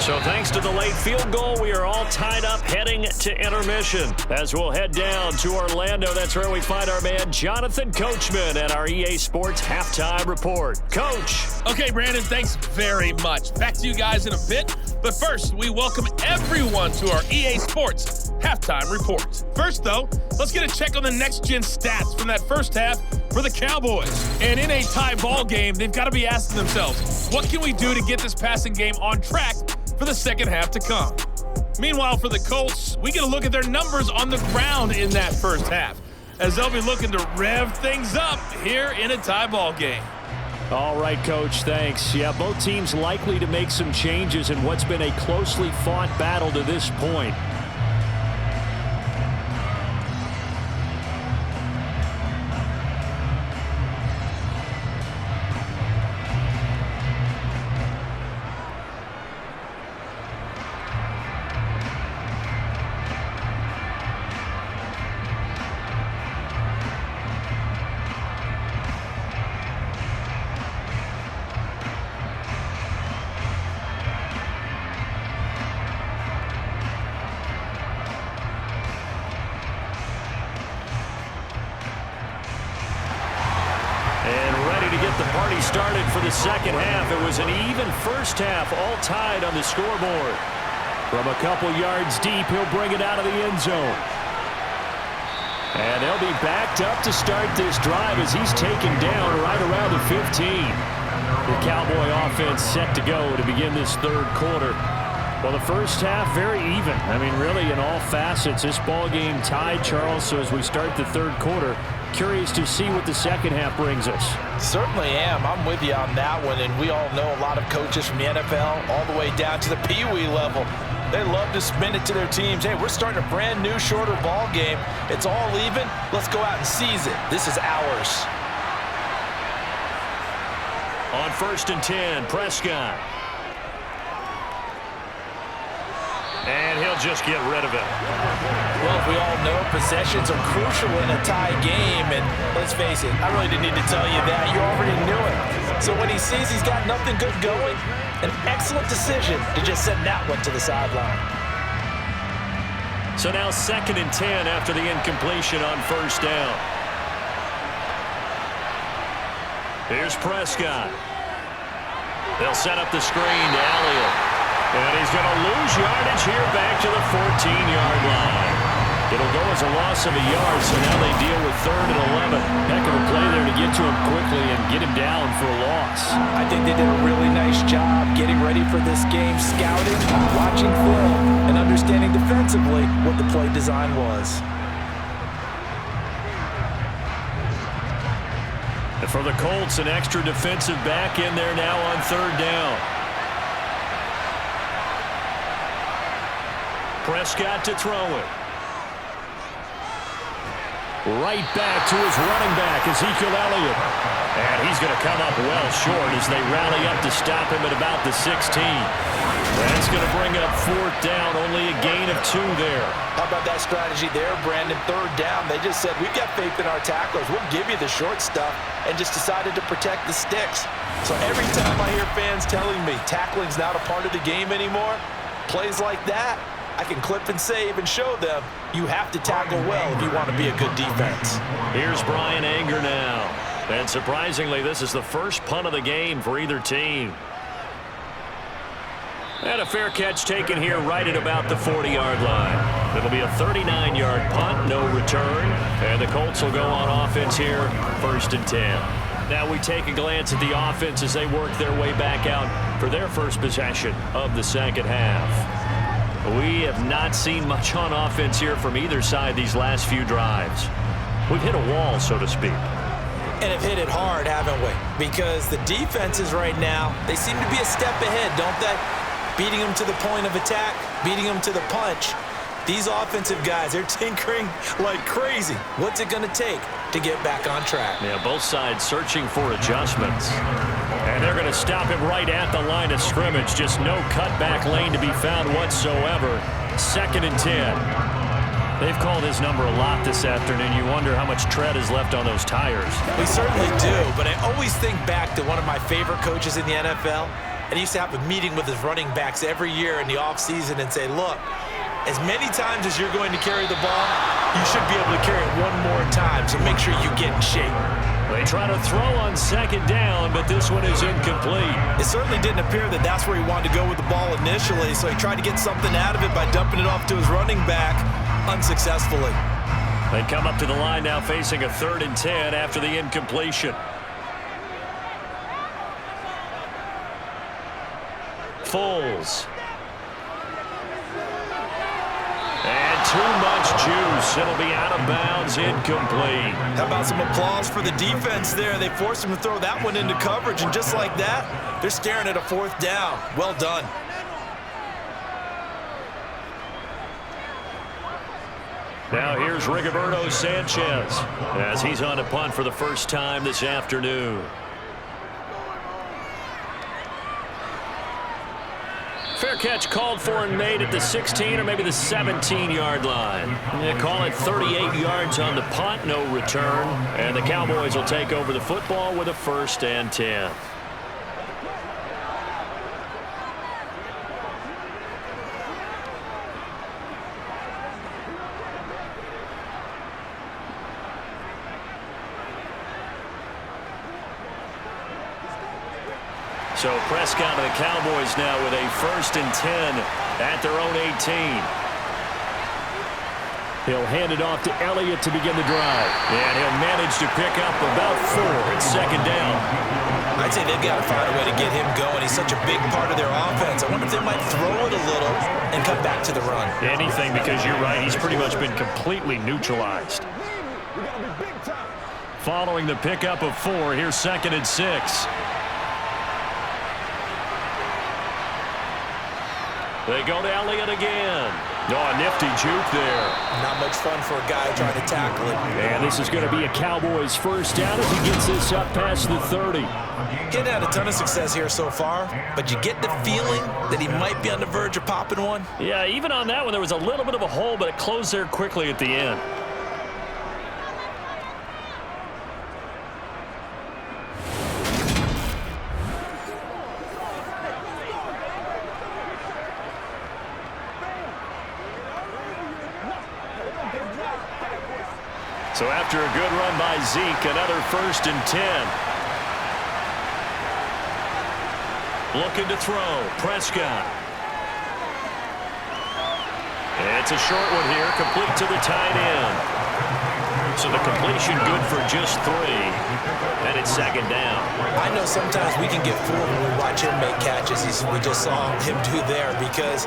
So thanks to the late field goal, we are all tied up heading to intermission. As we'll head down to Orlando, that's where we find our man Jonathan Coachman at our EA Sports Halftime Report. Coach. Okay, Brandon, thanks very much. Back to you guys in a bit. But first, we welcome everyone to our EA Sports Halftime Report. First, though, let's get a check on the next-gen stats from that first half for the Cowboys. And in a tie ball game, they've got to be asking themselves, what can we do to get this passing game on track for the second half to come? Meanwhile, for the Colts, we get a look at their numbers on the ground in that first half, as they'll be looking to rev things up here in a tie ball game. All right, Coach, thanks. Yeah, both teams likely to make some changes in what's been a closely fought battle to this point. when he started for the second half. It was an even first half, all tied on the scoreboard. From a couple yards deep, he'll bring it out of the end zone. And they'll be backed up to start this drive as he's taken down right around the 15. The Cowboy offense set to go to begin this third quarter. Well, the first half, very even. I mean, really, in all facets, this ball game tied, Charles. So as we start the third quarter, curious to see what the second half brings us. Certainly am. I'm with you on that one. And we all know a lot of coaches from the NFL all the way down to the Pee Wee level. They love to spin it to their teams. Hey, we're starting a brand new, shorter ball game. It's all even. Let's go out and seize it. This is ours. On 1st and 10, Prescott. And he'll just get rid of it. Well, we all know possessions are crucial in a tie game. And let's face it, I really didn't need to tell you that. You already knew it. So when he sees he's got nothing good going, an excellent decision to just send that one to the sideline. So now 2nd and 10 after the incompletion on 1st down. Here's Prescott. They'll set up the screen to Elliott. And he's going to lose yardage here back to the 14-yard line. It'll go as a loss of a yard, so now they deal with 3rd and 11. Heck of a play there to get to him quickly and get him down for a loss. I think they did a really nice job getting ready for this game, scouting, watching film, and understanding defensively what the play design was. And for the Colts, an extra defensive back in there now on 3rd down. Prescott to throw it. Right back to his running back, Ezekiel Elliott. And he's going to come up well short as they rally up to stop him at about the 16. That's going to bring up 4th down, only a gain of 2 there. How about that strategy there, Brandon? 3rd down, they just said, we've got faith in our tacklers. We'll give you the short stuff, and just decided to protect the sticks. So every time I hear fans telling me tackling's not a part of the game anymore, plays like that, I can clip and save and show them you have to tackle well if you want to be a good defense. Here's Brian Anger now. And surprisingly, this is the first punt of the game for either team. And a fair catch taken here right at about the 40-yard line. It'll be a 39-yard punt, no return. And the Colts will go on offense here, 1st and 10. Now we take a glance at the offense as they work their way back out for their first possession of the second half. We have not seen much on offense here from either side these last few drives. We've hit a wall, so to speak. And have hit it hard, haven't we? Because the defenses right now, they seem to be a step ahead, don't they? Beating them to the point of attack, beating them to the punch. These offensive guys, they're tinkering like crazy. What's it going to take to get back on track? Yeah, both sides searching for adjustments. And they're going to stop him right at the line of scrimmage. Just no cutback lane to be found whatsoever. 2nd and 10. They've called his number a lot this afternoon. You wonder how much tread is left on those tires. We certainly do, but I always think back to one of my favorite coaches in the NFL. And he used to have a meeting with his running backs every year in the offseason and say, look, as many times as you're going to carry the ball, you should be able to carry it one more time, so make sure you get in shape. They try to throw on 2nd down, but this one is incomplete. It certainly didn't appear that that's where he wanted to go with the ball initially, so he tried to get something out of it by dumping it off to his running back unsuccessfully. They come up to the line now facing a 3rd and 10 after the incompletion. Foles. And too much juice. It'll be out of bounds, incomplete. How about some applause for the defense there? They forced him to throw that one into coverage, and just like that, they're staring at a 4th down. Well done. Now here's Rigoberto Sanchez as he's on a punt for the first time this afternoon. Fair catch called for and made at the 16 or maybe the 17-yard line. They call it 38 yards on the punt, no return. And the Cowboys will take over the football with a 1st and 10. So Prescott and the Cowboys now with a 1st and 10 at their own 18. He'll hand it off to Elliott to begin the drive. And he'll manage to pick up about 4. It's 2nd down. I'd say they've got to find a way to get him going. He's such a big part of their offense. I wonder if they might throw it a little and come back to the run. Anything, because you're right. He's pretty much been completely neutralized. Following the pickup of 4, here's 2nd and 6. They go to Elliott again. Oh, a nifty juke there. Not much fun for a guy trying to tackle it. And this is going to be a Cowboys 1st down as he gets this up past the 30. Getting had a ton of success here so far, but you get the feeling that he might be on the verge of popping one. Yeah, even on that one, there was a little bit of a hole, but it closed there quickly at the end. So after a good run by Zeke, another 1st and 10. Looking to throw. Prescott. It's a short one here, complete to the tight end. So the completion good for just 3. And it's 2nd down. I know sometimes we can get fooled when we watch him make catches. We just saw him do there because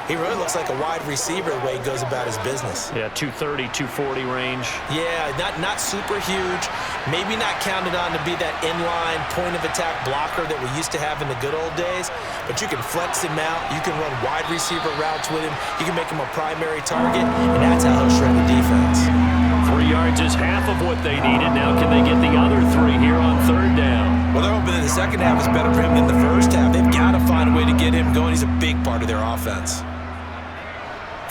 he really looks like a wide receiver the way he goes about his business. Yeah, 230, 240 range. Yeah, not super huge. Maybe not counted on to be that inline point-of-attack blocker that we used to have in the good old days. But you can flex him out. You can run wide receiver routes with him. You can make him a primary target, and that's how he'll shred the defense. 3 yards is half of what they needed. Now can they get the other 3 here on 3rd down? Well, they're hoping that the second half is better for him than the first half. They've got to find a way to get him going. He's a big part of their offense.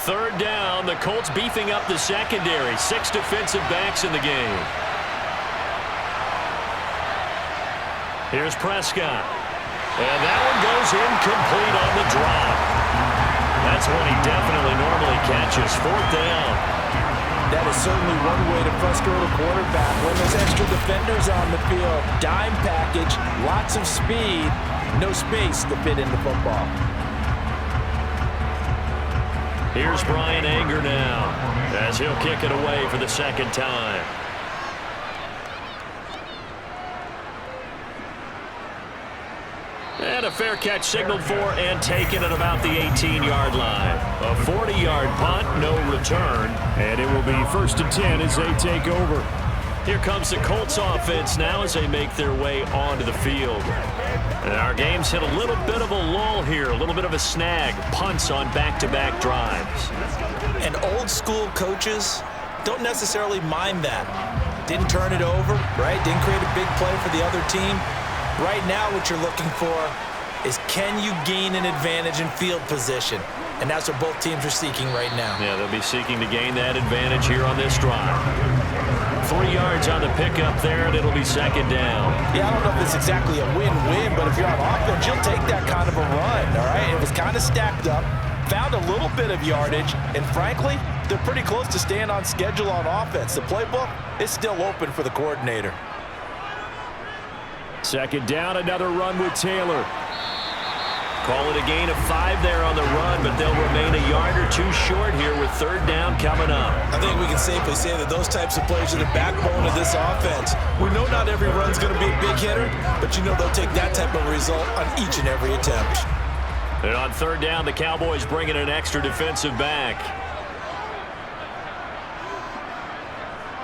3rd down, the Colts beefing up the secondary. 6 defensive backs in the game. Here's Prescott. And that one goes incomplete on the drop. That's one he definitely normally catches. 4th down. That is certainly one way to frustrate a quarterback when there's extra defenders on the field. Dime package, lots of speed, no space to fit in the football. Here's Brian Anger now as he'll kick it away for the 2nd time. And a fair catch signaled for and taken at about the 18-yard line. A 40-yard punt, no return. And it will be 1st and 10 as they take over. Here comes the Colts offense now as they make their way onto the field. And our game's hit a little bit of a lull here, a little bit of a snag. Punts on back-to-back drives. And old-school coaches don't necessarily mind that. Didn't turn it over, right? Didn't create a big play for the other team. Right now what you're looking for is can you gain an advantage in field position? And that's what both teams are seeking right now. Yeah, they'll be seeking to gain that advantage here on this drive. 3 yards on the pickup there, and it'll be 2nd down. Yeah, I don't know if it's exactly a win-win, but if you're on offense, you'll take that kind of a run, all right? It was kind of stacked up, found a little bit of yardage, and frankly, they're pretty close to staying on schedule on offense. The playbook is still open for the coordinator. 2nd down, another run with Taylor. Call it a gain of 5 there on the run, but they'll remain a yard or 2 short here with 3rd down coming up. I think we can safely say that those types of plays are the backbone of this offense. We know not every run's going to be a big hitter, but you know they'll take that type of result on each and every attempt. And on 3rd down, the Cowboys bring in an extra defensive back.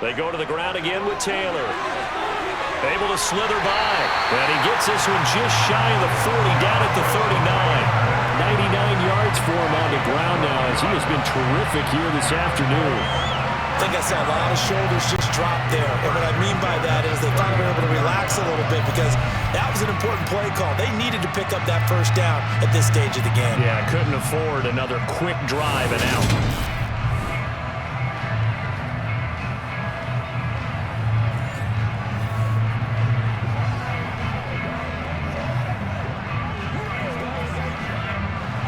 They go to the ground again with Taylor. Able to slither by. And he gets this one just shy of the 40, down at the 39. 99 yards for him on the ground now as he has been terrific here this afternoon. I think I saw a lot of shoulders just drop there. And what I mean by that is they finally were able to relax a little bit because that was an important play call. They needed to pick up that 1st down at this stage of the game. Yeah, couldn't afford another quick drive and out.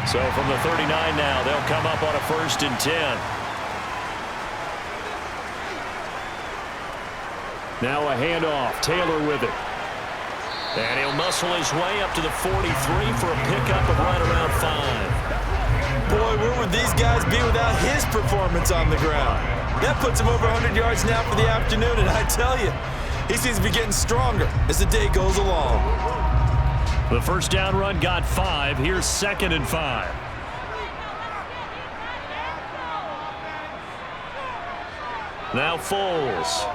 So from the 39 now, they'll come up on a 1st and 10. Now a handoff. Taylor with it. And he'll muscle his way up to the 43 for a pickup of right around 5. Boy, where would these guys be without his performance on the ground? That puts him over 100 yards now for the afternoon, and I tell you, he seems to be getting stronger as the day goes along. The first down run got 5. Here's 2nd and 5. Now Foles.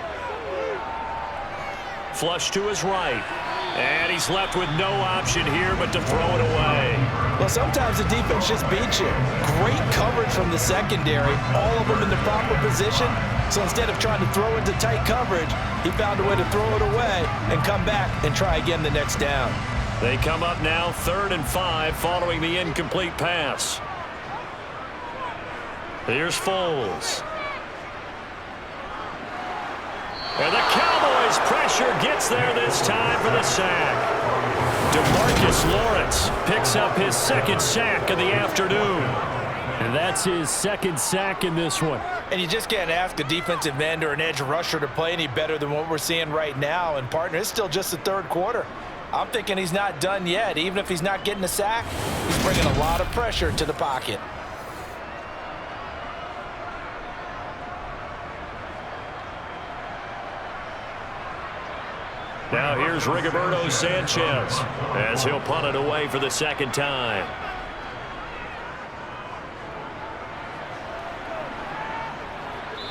Flush to his right. And he's left with no option here but to throw it away. Well, sometimes the defense just beats you. Great coverage from the secondary, all of them in the proper position. So instead of trying to throw into tight coverage, he found a way to throw it away and come back and try again the next down. They come up now 3rd and 5 following the incomplete pass. Here's Foles. And the Cowboys pressure gets there this time for the sack. DeMarcus Lawrence picks up his 2nd sack of the afternoon. And that's his 2nd sack in this one. And you just can't ask a defensive end or an edge rusher to play any better than what we're seeing right now. And, partner, it's still just the 3rd quarter. I'm thinking he's not done yet. Even if he's not getting a sack, he's bringing a lot of pressure to the pocket. Now here's Rigoberto Sanchez as he'll punt it away for the 2nd time.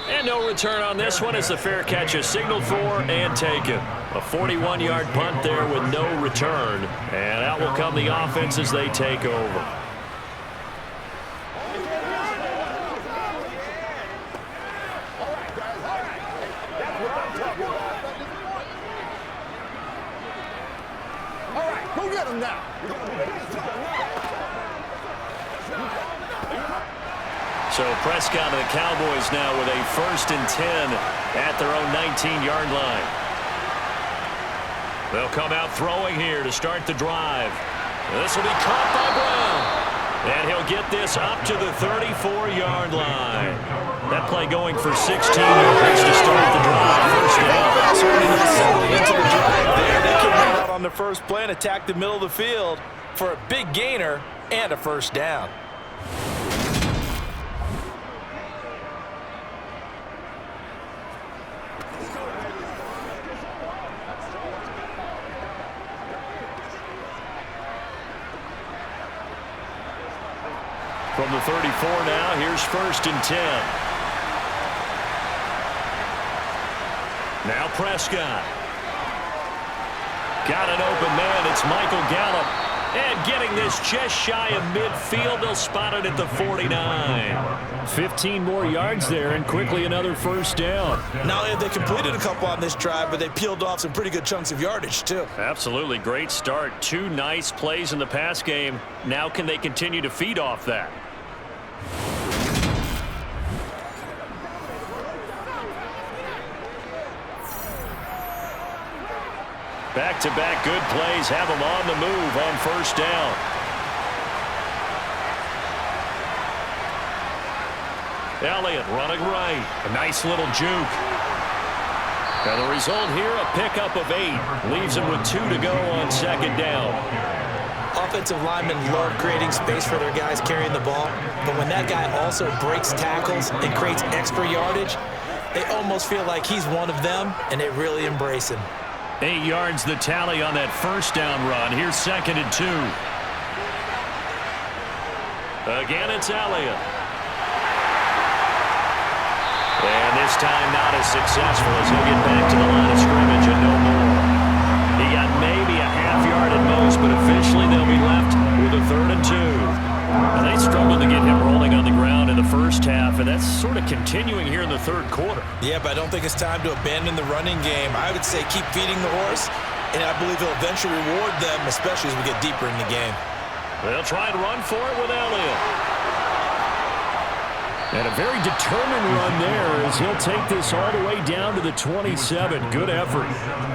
And no return on this one as the fair catch is signaled for and taken. A 41-yard punt there with no return. And out will come the offense as they take over. So Prescott and the Cowboys now with a 1st and 10 at their own 19-yard line. They'll come out throwing here to start the drive. This will be caught by Brown. And he'll get this up to the 34-yard line. That play going for 16 yards to start the drive. First down. Into the drive there. They can run out on the first play and attack the middle of the field for a big gainer and a 1st down. From the 34 now, here's 1st and 10. Now Prescott. Got an open man. It's Michael Gallup. And getting this just shy of midfield. They'll spot it at the 49. 15 more yards there and quickly another 1st down. Not only have they completed a couple on this drive, but they peeled off some pretty good chunks of yardage, too. Absolutely great start. 2 nice plays in the pass game. Now can they continue to feed off that? Back-to-back good plays have them on the move on 1st down. Elliott running right. A nice little juke. And the result here, a pickup of 8. Leaves him with 2 to go on 2nd down. Offensive linemen love creating space for their guys carrying the ball, but when that guy also breaks tackles and creates extra yardage, they almost feel like he's one of them, and they really embrace him. 8 yards the tally on that 1st down run. Here's 2nd and 2. Again, it's Elliott. And this time not as successful as he'll get back to the line of scrimmage and no more. He got maybe a half-yard at most, but officially they'll be left with a 3rd and 2. And they struggled to get him rolling on the ground in the first half, and that's sort of continuing here in the 3rd quarter. Yeah, but I don't think it's time to abandon the running game. I would say keep feeding the horse, and I believe he'll eventually reward them, especially as we get deeper in the game. They'll try and run for it with Elliott. And a very determined run there as he'll take this all the way down to the 27. Good effort.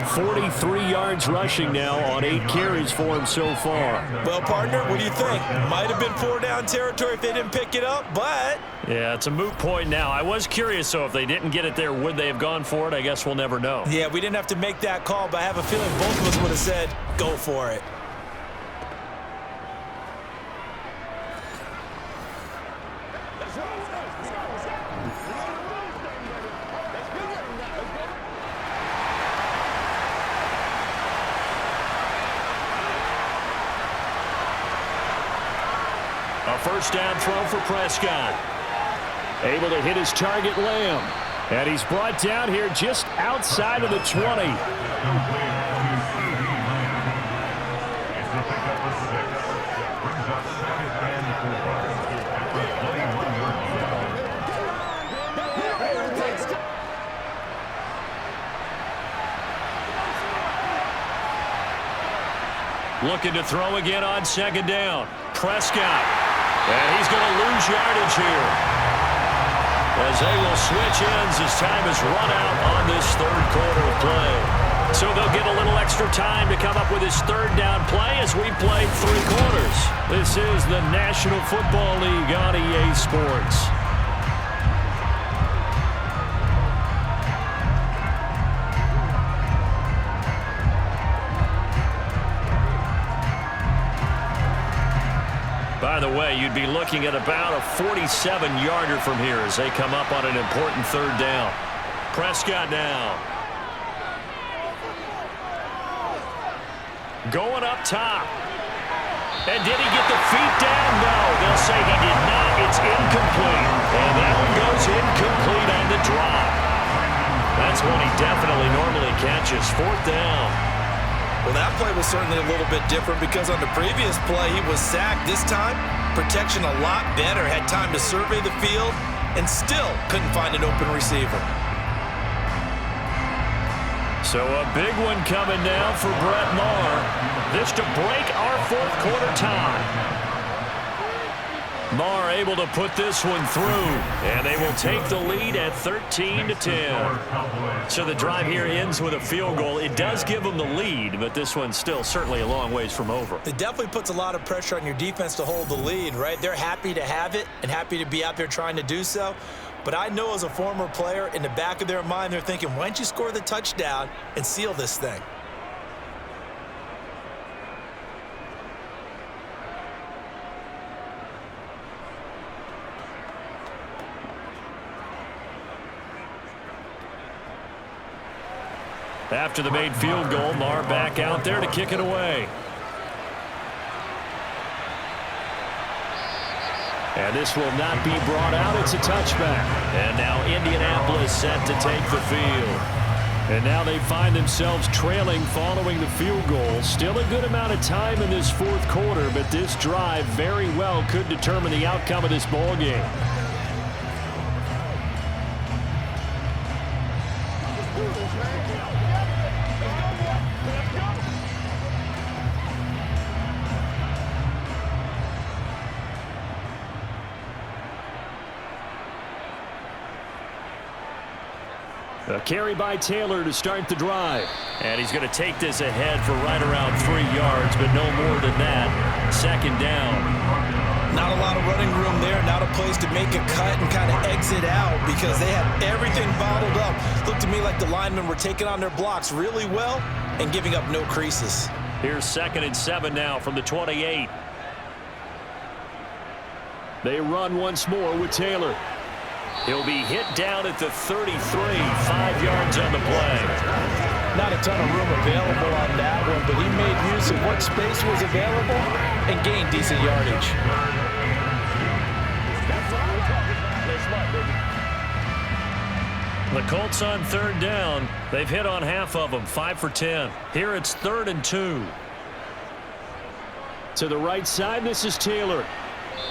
43 yards rushing now on 8 carries for him so far. Well, partner, what do you think? Might have been 4-down territory if they didn't pick it up, but... Yeah, it's a moot point now. I was curious, so if they didn't get it there, would they have gone for it? I guess we'll never know. Yeah, we didn't have to make that call, but I have a feeling both of us would have said, go for it. A first down throw for Prescott. Able to hit his target, Lamb. And he's brought down here just outside of the 20. Looking to throw again on second down. Prescott. And he's going to lose yardage here, as they will switch ends as time is run out on this third quarter of play. So they'll get a little extra time to come up with his third down play as we play 3 quarters. This is the National Football League on EA Sports. By the way, you'd be looking at about a 47-yarder from here as they come up on an important third down. Prescott now. Going up top. And did he get the feet down? No, they'll say he did not. It's incomplete. And that one goes incomplete on the drop. That's one he definitely normally catches. 4th down. Well, that play was certainly a little bit different because on the previous play, he was sacked. This time, protection a lot better. Had time to survey the field and still couldn't find an open receiver. So a big one coming now for Brett Maher. This to break our 4th quarter tie. Maher able to put this one through, and they will take the lead at 13-10. So the drive here ends with a field goal. It does give them the lead, but this one's still certainly a long ways from over. It definitely puts a lot of pressure on your defense to hold the lead, right? They're happy to have it and happy to be out there trying to do so. But I know as a former player, in the back of their mind, they're thinking, why don't you score the touchdown and seal this thing? After the made field goal, Maher back out there to kick it away. And this will not be brought out. It's a touchback. And now Indianapolis set to take the field. And now they find themselves trailing following the field goal. Still a good amount of time in this 4th quarter, but this drive very well could determine the outcome of this ball game. A carry by Taylor to start the drive. And he's going to take this ahead for right around 3 yards, but no more than that. 2nd down. Not a lot of running room there. Not a place to make a cut and kind of exit out because they had everything bottled up. Looked to me like the linemen were taking on their blocks really well and giving up no creases. Here's 2nd and 7 now from the 28. They run once more with Taylor. He'll be hit down at the 33, 5 yards on the play. Not a ton of room available on that one, but he made use of what space was available and gained decent yardage. The Colts on 3rd down. They've hit on half of them, 5 for 10. Here it's 3rd and 2. To the right side, this is Taylor.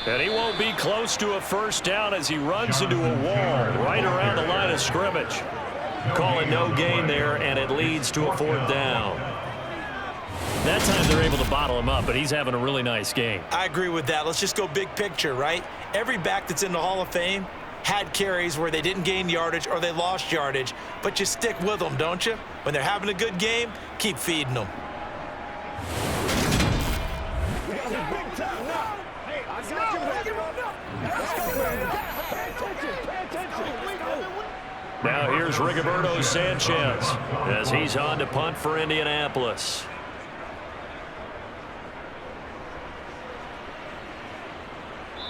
And he won't be close to a first down as he runs into a wall right around the line of scrimmage. Calling no gain there, and it leads to a 4th down. That time they're able to bottle him up, but he's having a really nice game. I agree with that. Let's just go big picture, right? Every back that's in the Hall of Fame had carries where they didn't gain yardage or they lost yardage, but you stick with them, don't you? When they're having a good game, keep feeding them. Now here's Rigoberto Sanchez as he's on to punt for Indianapolis.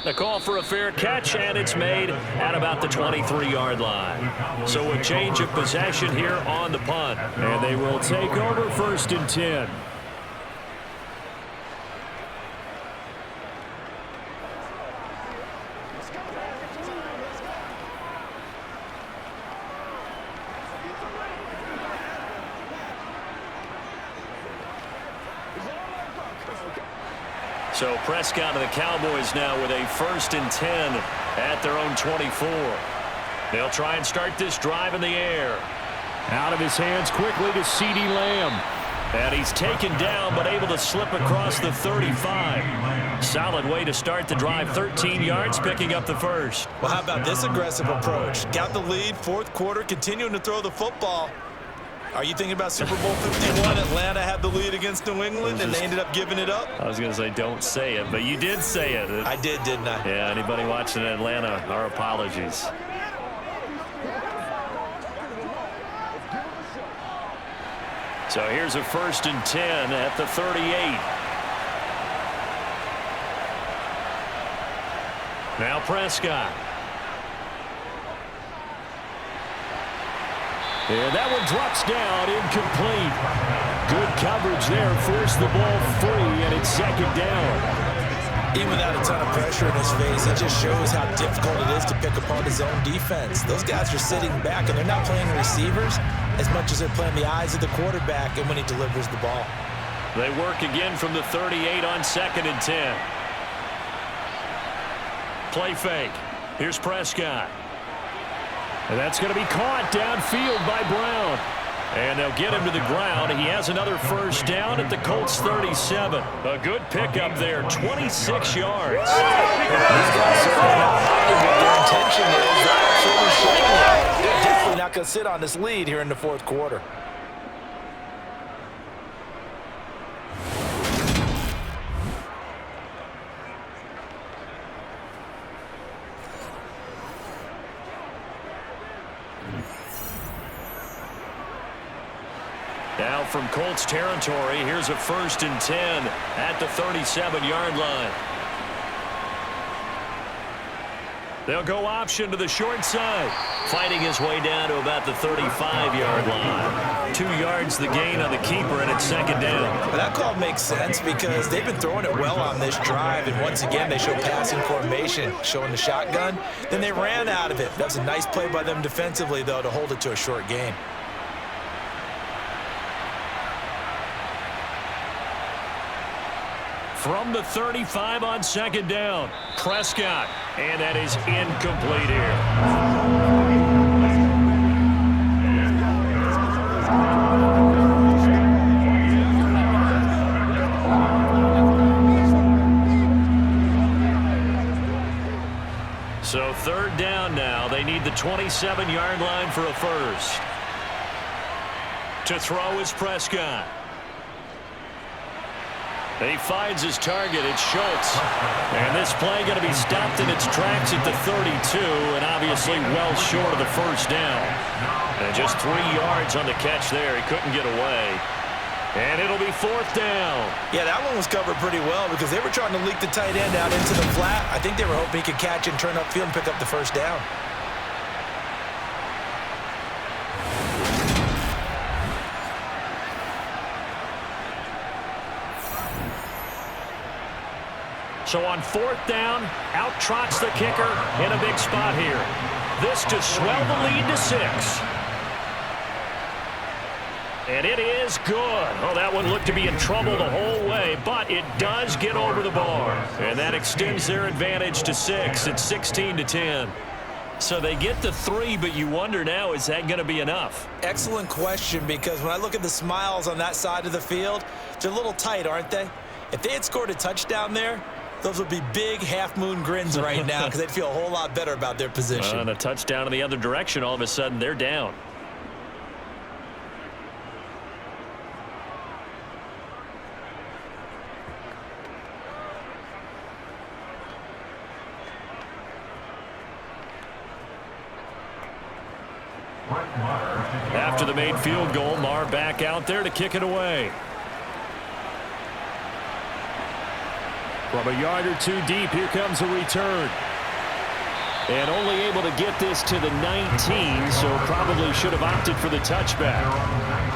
The call for a fair catch, and it's made at about the 23-yard line. So a change of possession here on the punt. And they will take over 1st and 10. So Prescott and the Cowboys now with a 1st and 10 at their own 24. They'll try and start this drive in the air. Out of his hands quickly to CeeDee Lamb. And he's taken down but able to slip across the 35. Solid way to start the drive. 13 yards, picking up the first. Well, how about this aggressive approach? Got the lead, 4th quarter, continuing to throw the football. Are you thinking about Super Bowl 51? Atlanta had the lead against New England, and they ended up giving it up? I was going to say don't say it, but you did say it. I did, didn't I? Yeah, anybody watching Atlanta, our apologies. So here's a 1st and 10 at the 38. Now Prescott. And that one drops down, incomplete. Good coverage there, forced the ball free, and it's 2nd down. Even without a ton of pressure in his face, it just shows how difficult it is to pick apart his own defense. Those guys are sitting back, and they're not playing receivers as much as they're playing the eyes of the quarterback and when he delivers the ball. They work again from the 38 on 2nd and 10. Play fake. Here's Prescott. And that's going to be caught downfield by Brown. And they'll get him to the ground. He has another 1st down at the Colts 37. A good pickup there, 26 yards. These guys certainly not hiding what their intention is. They're actually showing it. They're definitely not going to sit on this lead here in the 4th quarter. Now from Colts territory, here's a 1st and 10 at the 37-yard line. They'll go option to the short side, fighting his way down to about the 35-yard line. 2 yards the gain on the keeper, and it's 2nd down. Well, that call makes sense because they've been throwing it well on this drive, and once again they show passing formation, showing the shotgun. Then they ran out of it. That was a nice play by them defensively, though, to hold it to a short gain. From the 35 on 2nd down, Prescott, and that is incomplete here. So 3rd down now. They need the 27-yard line for a first. To throw is Prescott. He finds his target. It's Schultz. And this play going to be stopped in its tracks at the 32, and obviously well short of the 1st down. And just 3 yards on the catch there. He couldn't get away. And it'll be 4th down. Yeah, that one was covered pretty well because they were trying to leak the tight end out into the flat. I think they were hoping he could catch and turn upfield and pick up the 1st down. So on 4th down, out trots the kicker in a big spot here. This to swell the lead to 6. And it is good. Oh, that one looked to be in trouble the whole way, but it does get over the bar. And that extends their advantage to 6. It's 16-10. So they get the 3, but you wonder now, is that going to be enough? Excellent question, because when I look at the smiles on that side of the field, they're a little tight, aren't they? If they had scored a touchdown there, Those would be big half-moon grins right now because they'd feel a whole lot better about their position. And a touchdown in the other direction, all of a sudden they're down. After the made field goal, Marr back out there to kick it away. From a yard or two deep, here comes a return. And only able to get this to the 19, so probably should have opted for the touchback.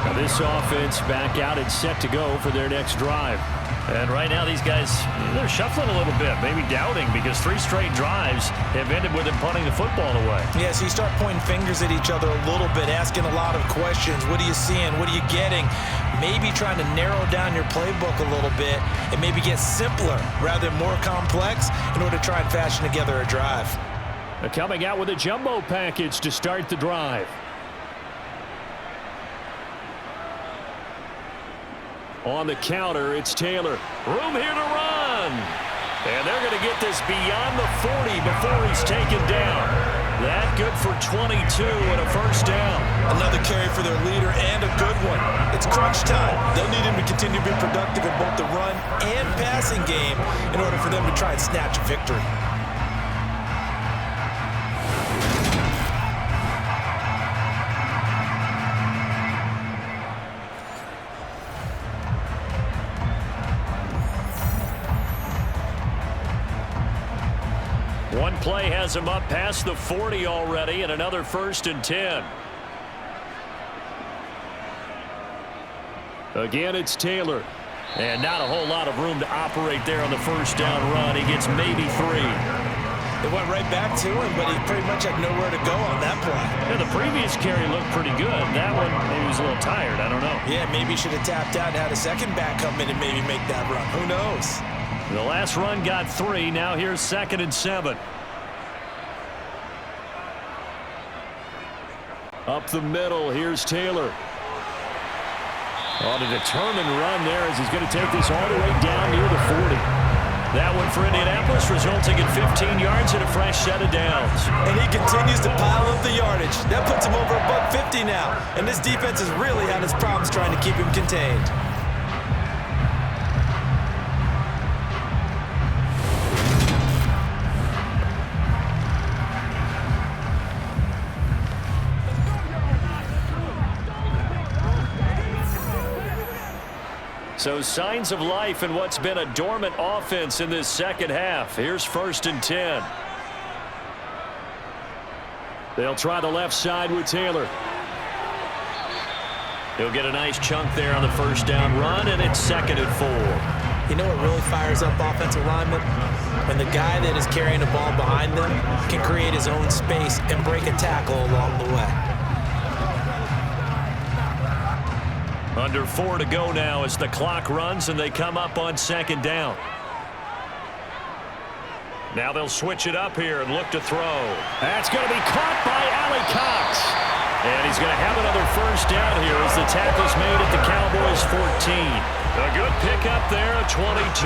Now this offense back out and set to go for their next drive. And right now these guys, they're shuffling a little bit, maybe doubting, because 3 straight drives have ended with them punting the football away. Yeah, so you start pointing fingers at each other a little bit, asking a lot of questions. What are you seeing? What are you getting? Maybe trying to narrow down your playbook a little bit and maybe get simpler rather than more complex in order to try and fashion together a drive. They're coming out with a jumbo package to start the drive. On the counter, it's Taylor. Room here to run. And they're going to get this beyond the 40 before he's taken down. That good for 22 and a first down. Another carry for their leader and a good one. It's crunch time. They'll need him to continue to be productive in both the run and passing game in order for them to try and snatch a victory. One play has him up past the 40 already, and another 1st and 10. Again, it's Taylor. And not a whole lot of room to operate there on the first down run. He gets maybe 3. They went right back to him, but he pretty much had nowhere to go on that play. Yeah, the previous carry looked pretty good. That one, maybe he was a little tired. I don't know. Yeah, maybe he should have tapped out and had a second back come in and maybe make that run. Who knows? The last run got 3. Now here's 2nd and 7. Up the middle, here's Taylor. On a determined run there as he's going to take this all the way down near the 40. That one for Indianapolis, resulting in 15 yards and a fresh set of downs. And he continues to pile up the yardage. That puts him over $150 now. And this defense has really had its problems trying to keep him contained. So signs of life in what's been a dormant offense in this second half. Here's 1st and 10. They'll try the left side with Taylor. He'll get a nice chunk there on the first down run, and it's 2nd and 4. You know what really fires up offensive linemen? When the guy that is carrying the ball behind them can create his own space and break a tackle along the way. Under 4 to go now as the clock runs and they come up on 2nd down. Now they'll switch it up here and look to throw. That's going to be caught by Ali Cox. And he's going to have another first down here as the tackle's made at the Cowboys 14. A good pickup there at 22.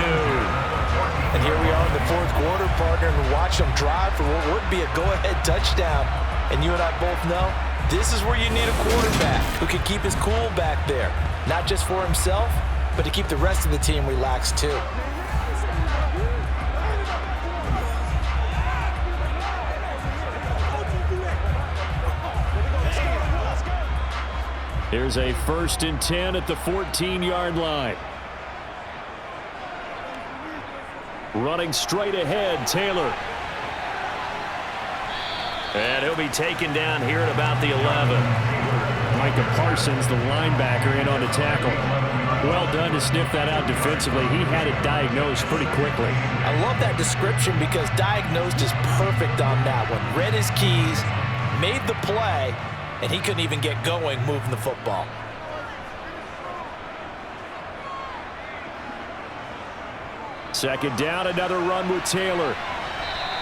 And here we are in the 4th quarter, partner, and watch them drive for what would be a go-ahead touchdown. And you and I both know this is where you need a quarterback who can keep his cool back there. Not just for himself, but to keep the rest of the team relaxed too. Here's a 1st and 10 at the 14-yard line. Running straight ahead, Taylor. And he'll be taken down here at about the 11. Micah Parsons, the linebacker, in on the tackle. Well done to sniff that out defensively. He had it diagnosed pretty quickly. I love that description because diagnosed is perfect on that one. Read his keys, made the play, and he couldn't even get going moving the football. Second down, another run with Taylor.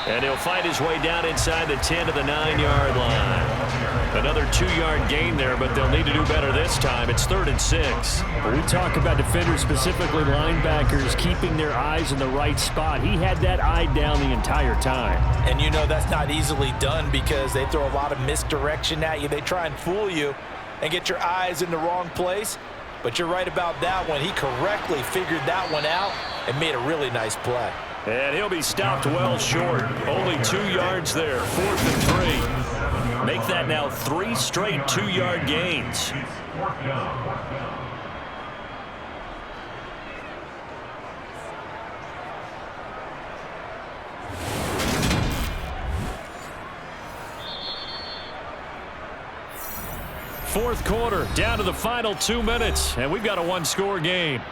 And he'll fight his way down inside the 10 to the 9-yard line. Another 2-yard gain there, but they'll need to do better this time. It's 3rd and 6. When we talk about defenders, specifically linebackers, keeping their eyes in the right spot. He had that eye down the entire time. And you know that's not easily done because they throw a lot of misdirection at you. They try and fool you and get your eyes in the wrong place. But you're right about that one. He correctly figured that one out and made a really nice play. And he'll be stopped well short. Only 2 yards there. 4th and 3. Make that now 3 straight 2-yard gains. Fourth quarter, down to the final 2 minutes, and we've got a 1-score game.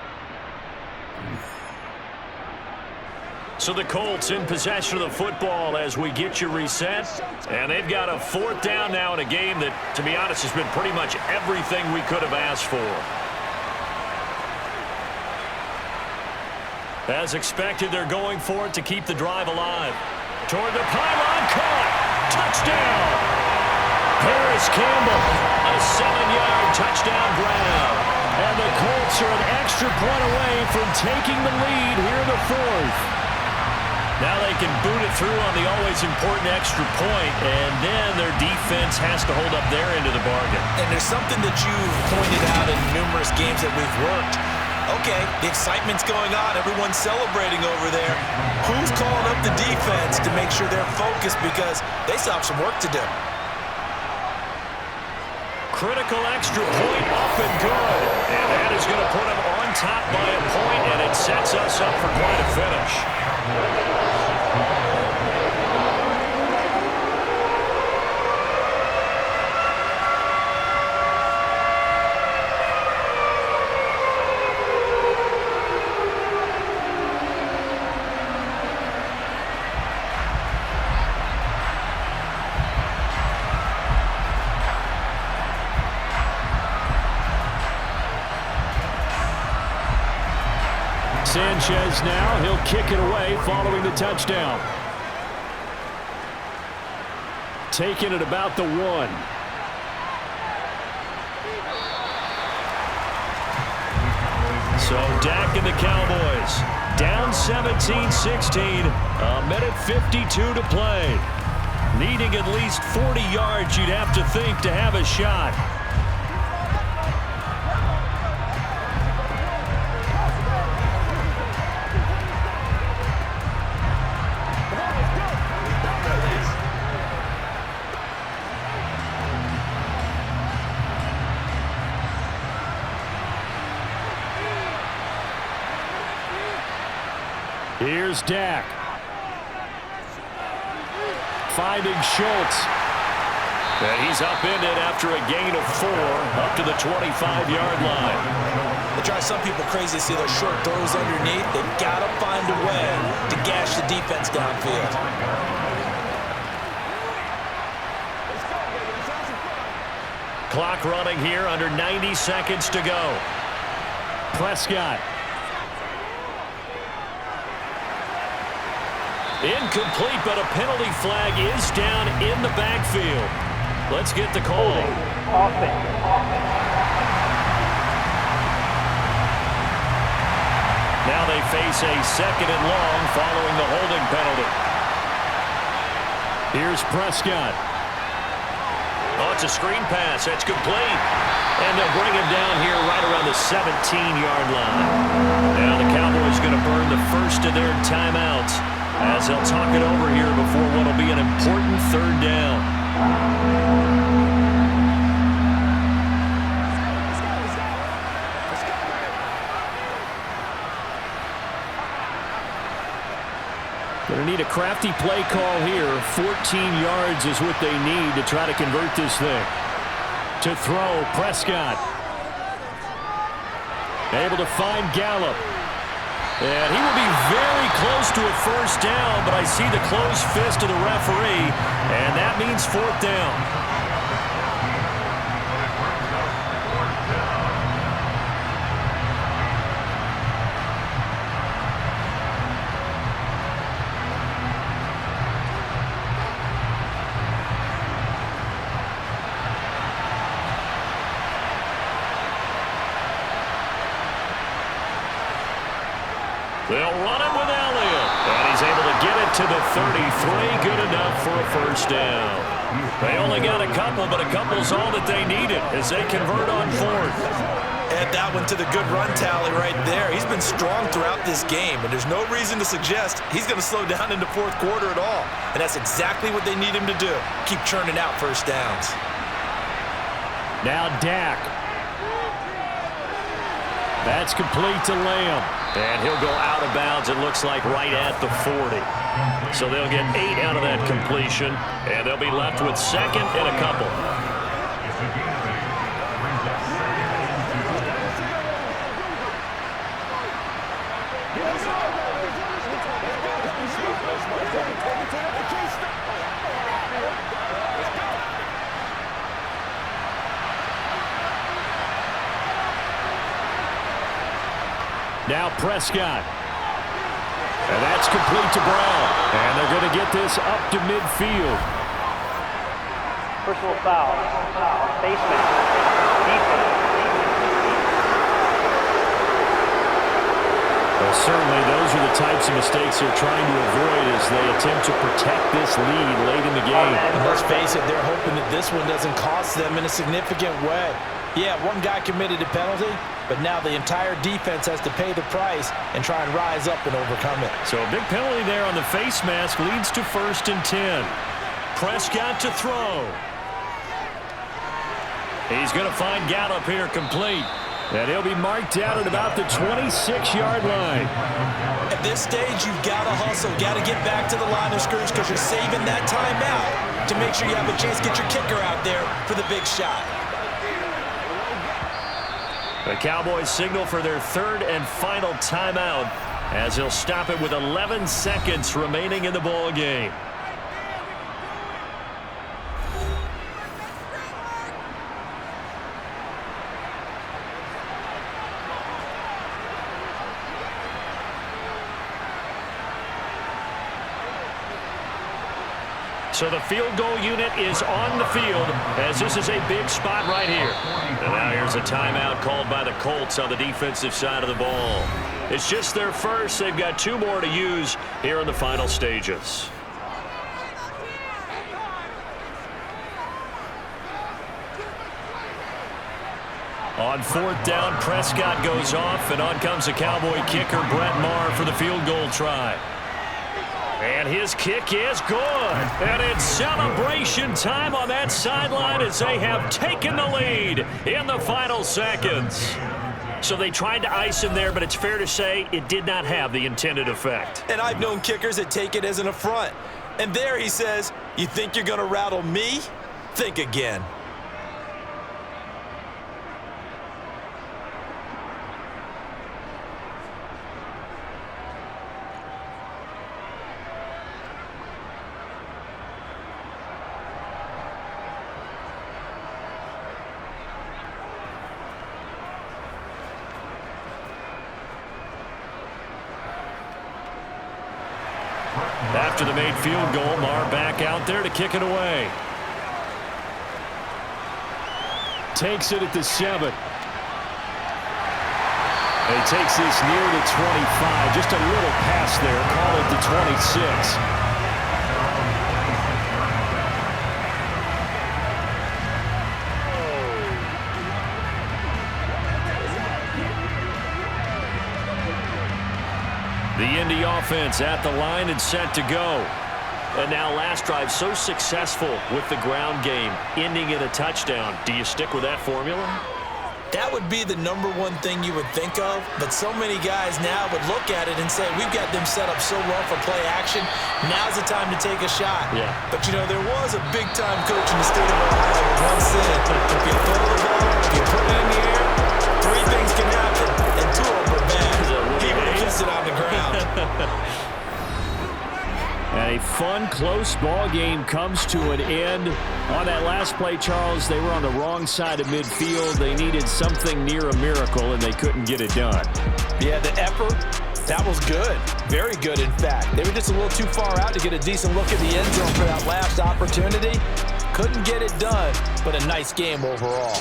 So the Colts in possession of the football as we get you reset. And they've got a 4th down now in a game that, to be honest, has been pretty much everything we could have asked for. As expected, they're going for it to keep the drive alive. Toward the pylon, caught! Touchdown! Paris Campbell, a 7-yard touchdown grab. And the Colts are an extra point away from taking the lead here in the 4th. Now they can boot it through on the always important extra point, and then their defense has to hold up their end of the bargain. And there's something that you've pointed out in numerous games that we've worked. Okay, the excitement's going on. Everyone's celebrating over there. Who's calling up the defense to make sure they're focused because they still have some work to do? Critical extra point up and good. And that is going to put them on top by a point, and it sets us up for quite a finish. Sanchez now, he'll kick it away following the touchdown. Taking it about the 1. So Dak and the Cowboys down 17-16, a minute 52 to play. Needing at least 40 yards, you'd have to think, to have a shot. Here's Dak. Finding Schultz. And he's upended after a gain of 4 up to the 25-yard line. They drive some people crazy to see those short throws underneath. They've got to find a way to gash the defense downfield. Clock running here, under 90 seconds to go. Prescott. Incomplete, but a penalty flag is down in the backfield. Let's get the call. Offense. Now they face a 2nd and long following the holding penalty. Here's Prescott. Oh, it's a screen pass. That's complete. And they'll bring him down here right around the 17-yard line. Now the Cowboys going to burn the first of their timeouts as they'll talk it over here before what will be an important 3rd down. Going to need a crafty play call here. 14 yards is what they need to try to convert this thing. To throw, Prescott. Able to find Gallup. And he will be very close to a 1st down, but I see the closed fist of the referee, and that means 4th down. They'll run it with Elliott. And he's able to get it to the 33. Good enough for a first down. They only got a couple, but a couple's all that they needed as they convert on fourth. Add that one to the good run tally right there. He's been strong throughout this game, and there's no reason to suggest he's going to slow down in the fourth quarter at all. And that's exactly what they need him to do. Keep churning out first downs. Now Dak. That's complete to Lamb. And he'll go out of bounds, it looks like, right at the 40. So they'll get 8 out of that completion, and they'll be left with second and a couple. Now Prescott. And that's complete to Brown. And they're going to get this up to midfield. Personal foul. Face mask. Defense. Well, certainly those are the types of mistakes they're trying to avoid as they attempt to protect this lead late in the game. And let's face it, they're hoping that this one doesn't cost them in a significant way. Yeah, one guy committed a penalty, but now the entire defense has to pay the price and try and rise up and overcome it. So a big penalty there on the face mask leads to 1st and 10. Prescott to throw. He's going to find Gallup here complete. And he'll be marked out at about the 26-yard line. At this stage, you've got to hustle, got to get back to the line of scrimmage because you're saving that timeout to make sure you have a chance to get your kicker out there for the big shot. The Cowboys signal for their 3rd and final timeout as they'll stop it with 11 seconds remaining in the ball game. So the field goal unit is on the field as this is a big spot right here. And now here's a timeout called by the Colts on the defensive side of the ball. It's just their first. They've got 2 more to use here in the final stages. On 4th down, Prescott goes off, and on comes the Cowboy kicker, Brett Maher, for the field goal try. And his kick is good. And it's celebration time on that sideline as they have taken the lead in the final seconds. So they tried to ice him there, but it's fair to say it did not have the intended effect. And I've known kickers that take it as an affront. And there he says, you think you're going to rattle me? Think again. After the made field goal, Maher back out there to kick it away. Takes it at the 7. He takes this near the 25. Just a little pass there. Call it the 26. The Indy offense at the line and set to go. And now last drive so successful with the ground game, ending in a touchdown. Do you stick with that formula? That would be the #1 thing you would think of, but so many guys now would look at it and say, we've got them set up so well for play action, now's the time to take a shot. Yeah. But, you know, there was a big-time coach in the state of Ohio who once said, if you throw the ball, if you put it in the air, 3 things can happen, and 2 of them are bad. He would have kissed it on the ground. And a fun, close ball game comes to an end. On that last play, Charles, they were on the wrong side of midfield. They needed something near a miracle, and they couldn't get it done. Yeah, the effort, that was good. Very good, in fact. They were just a little too far out to get a decent look at the end zone for that last opportunity. Couldn't get it done, but a nice game overall.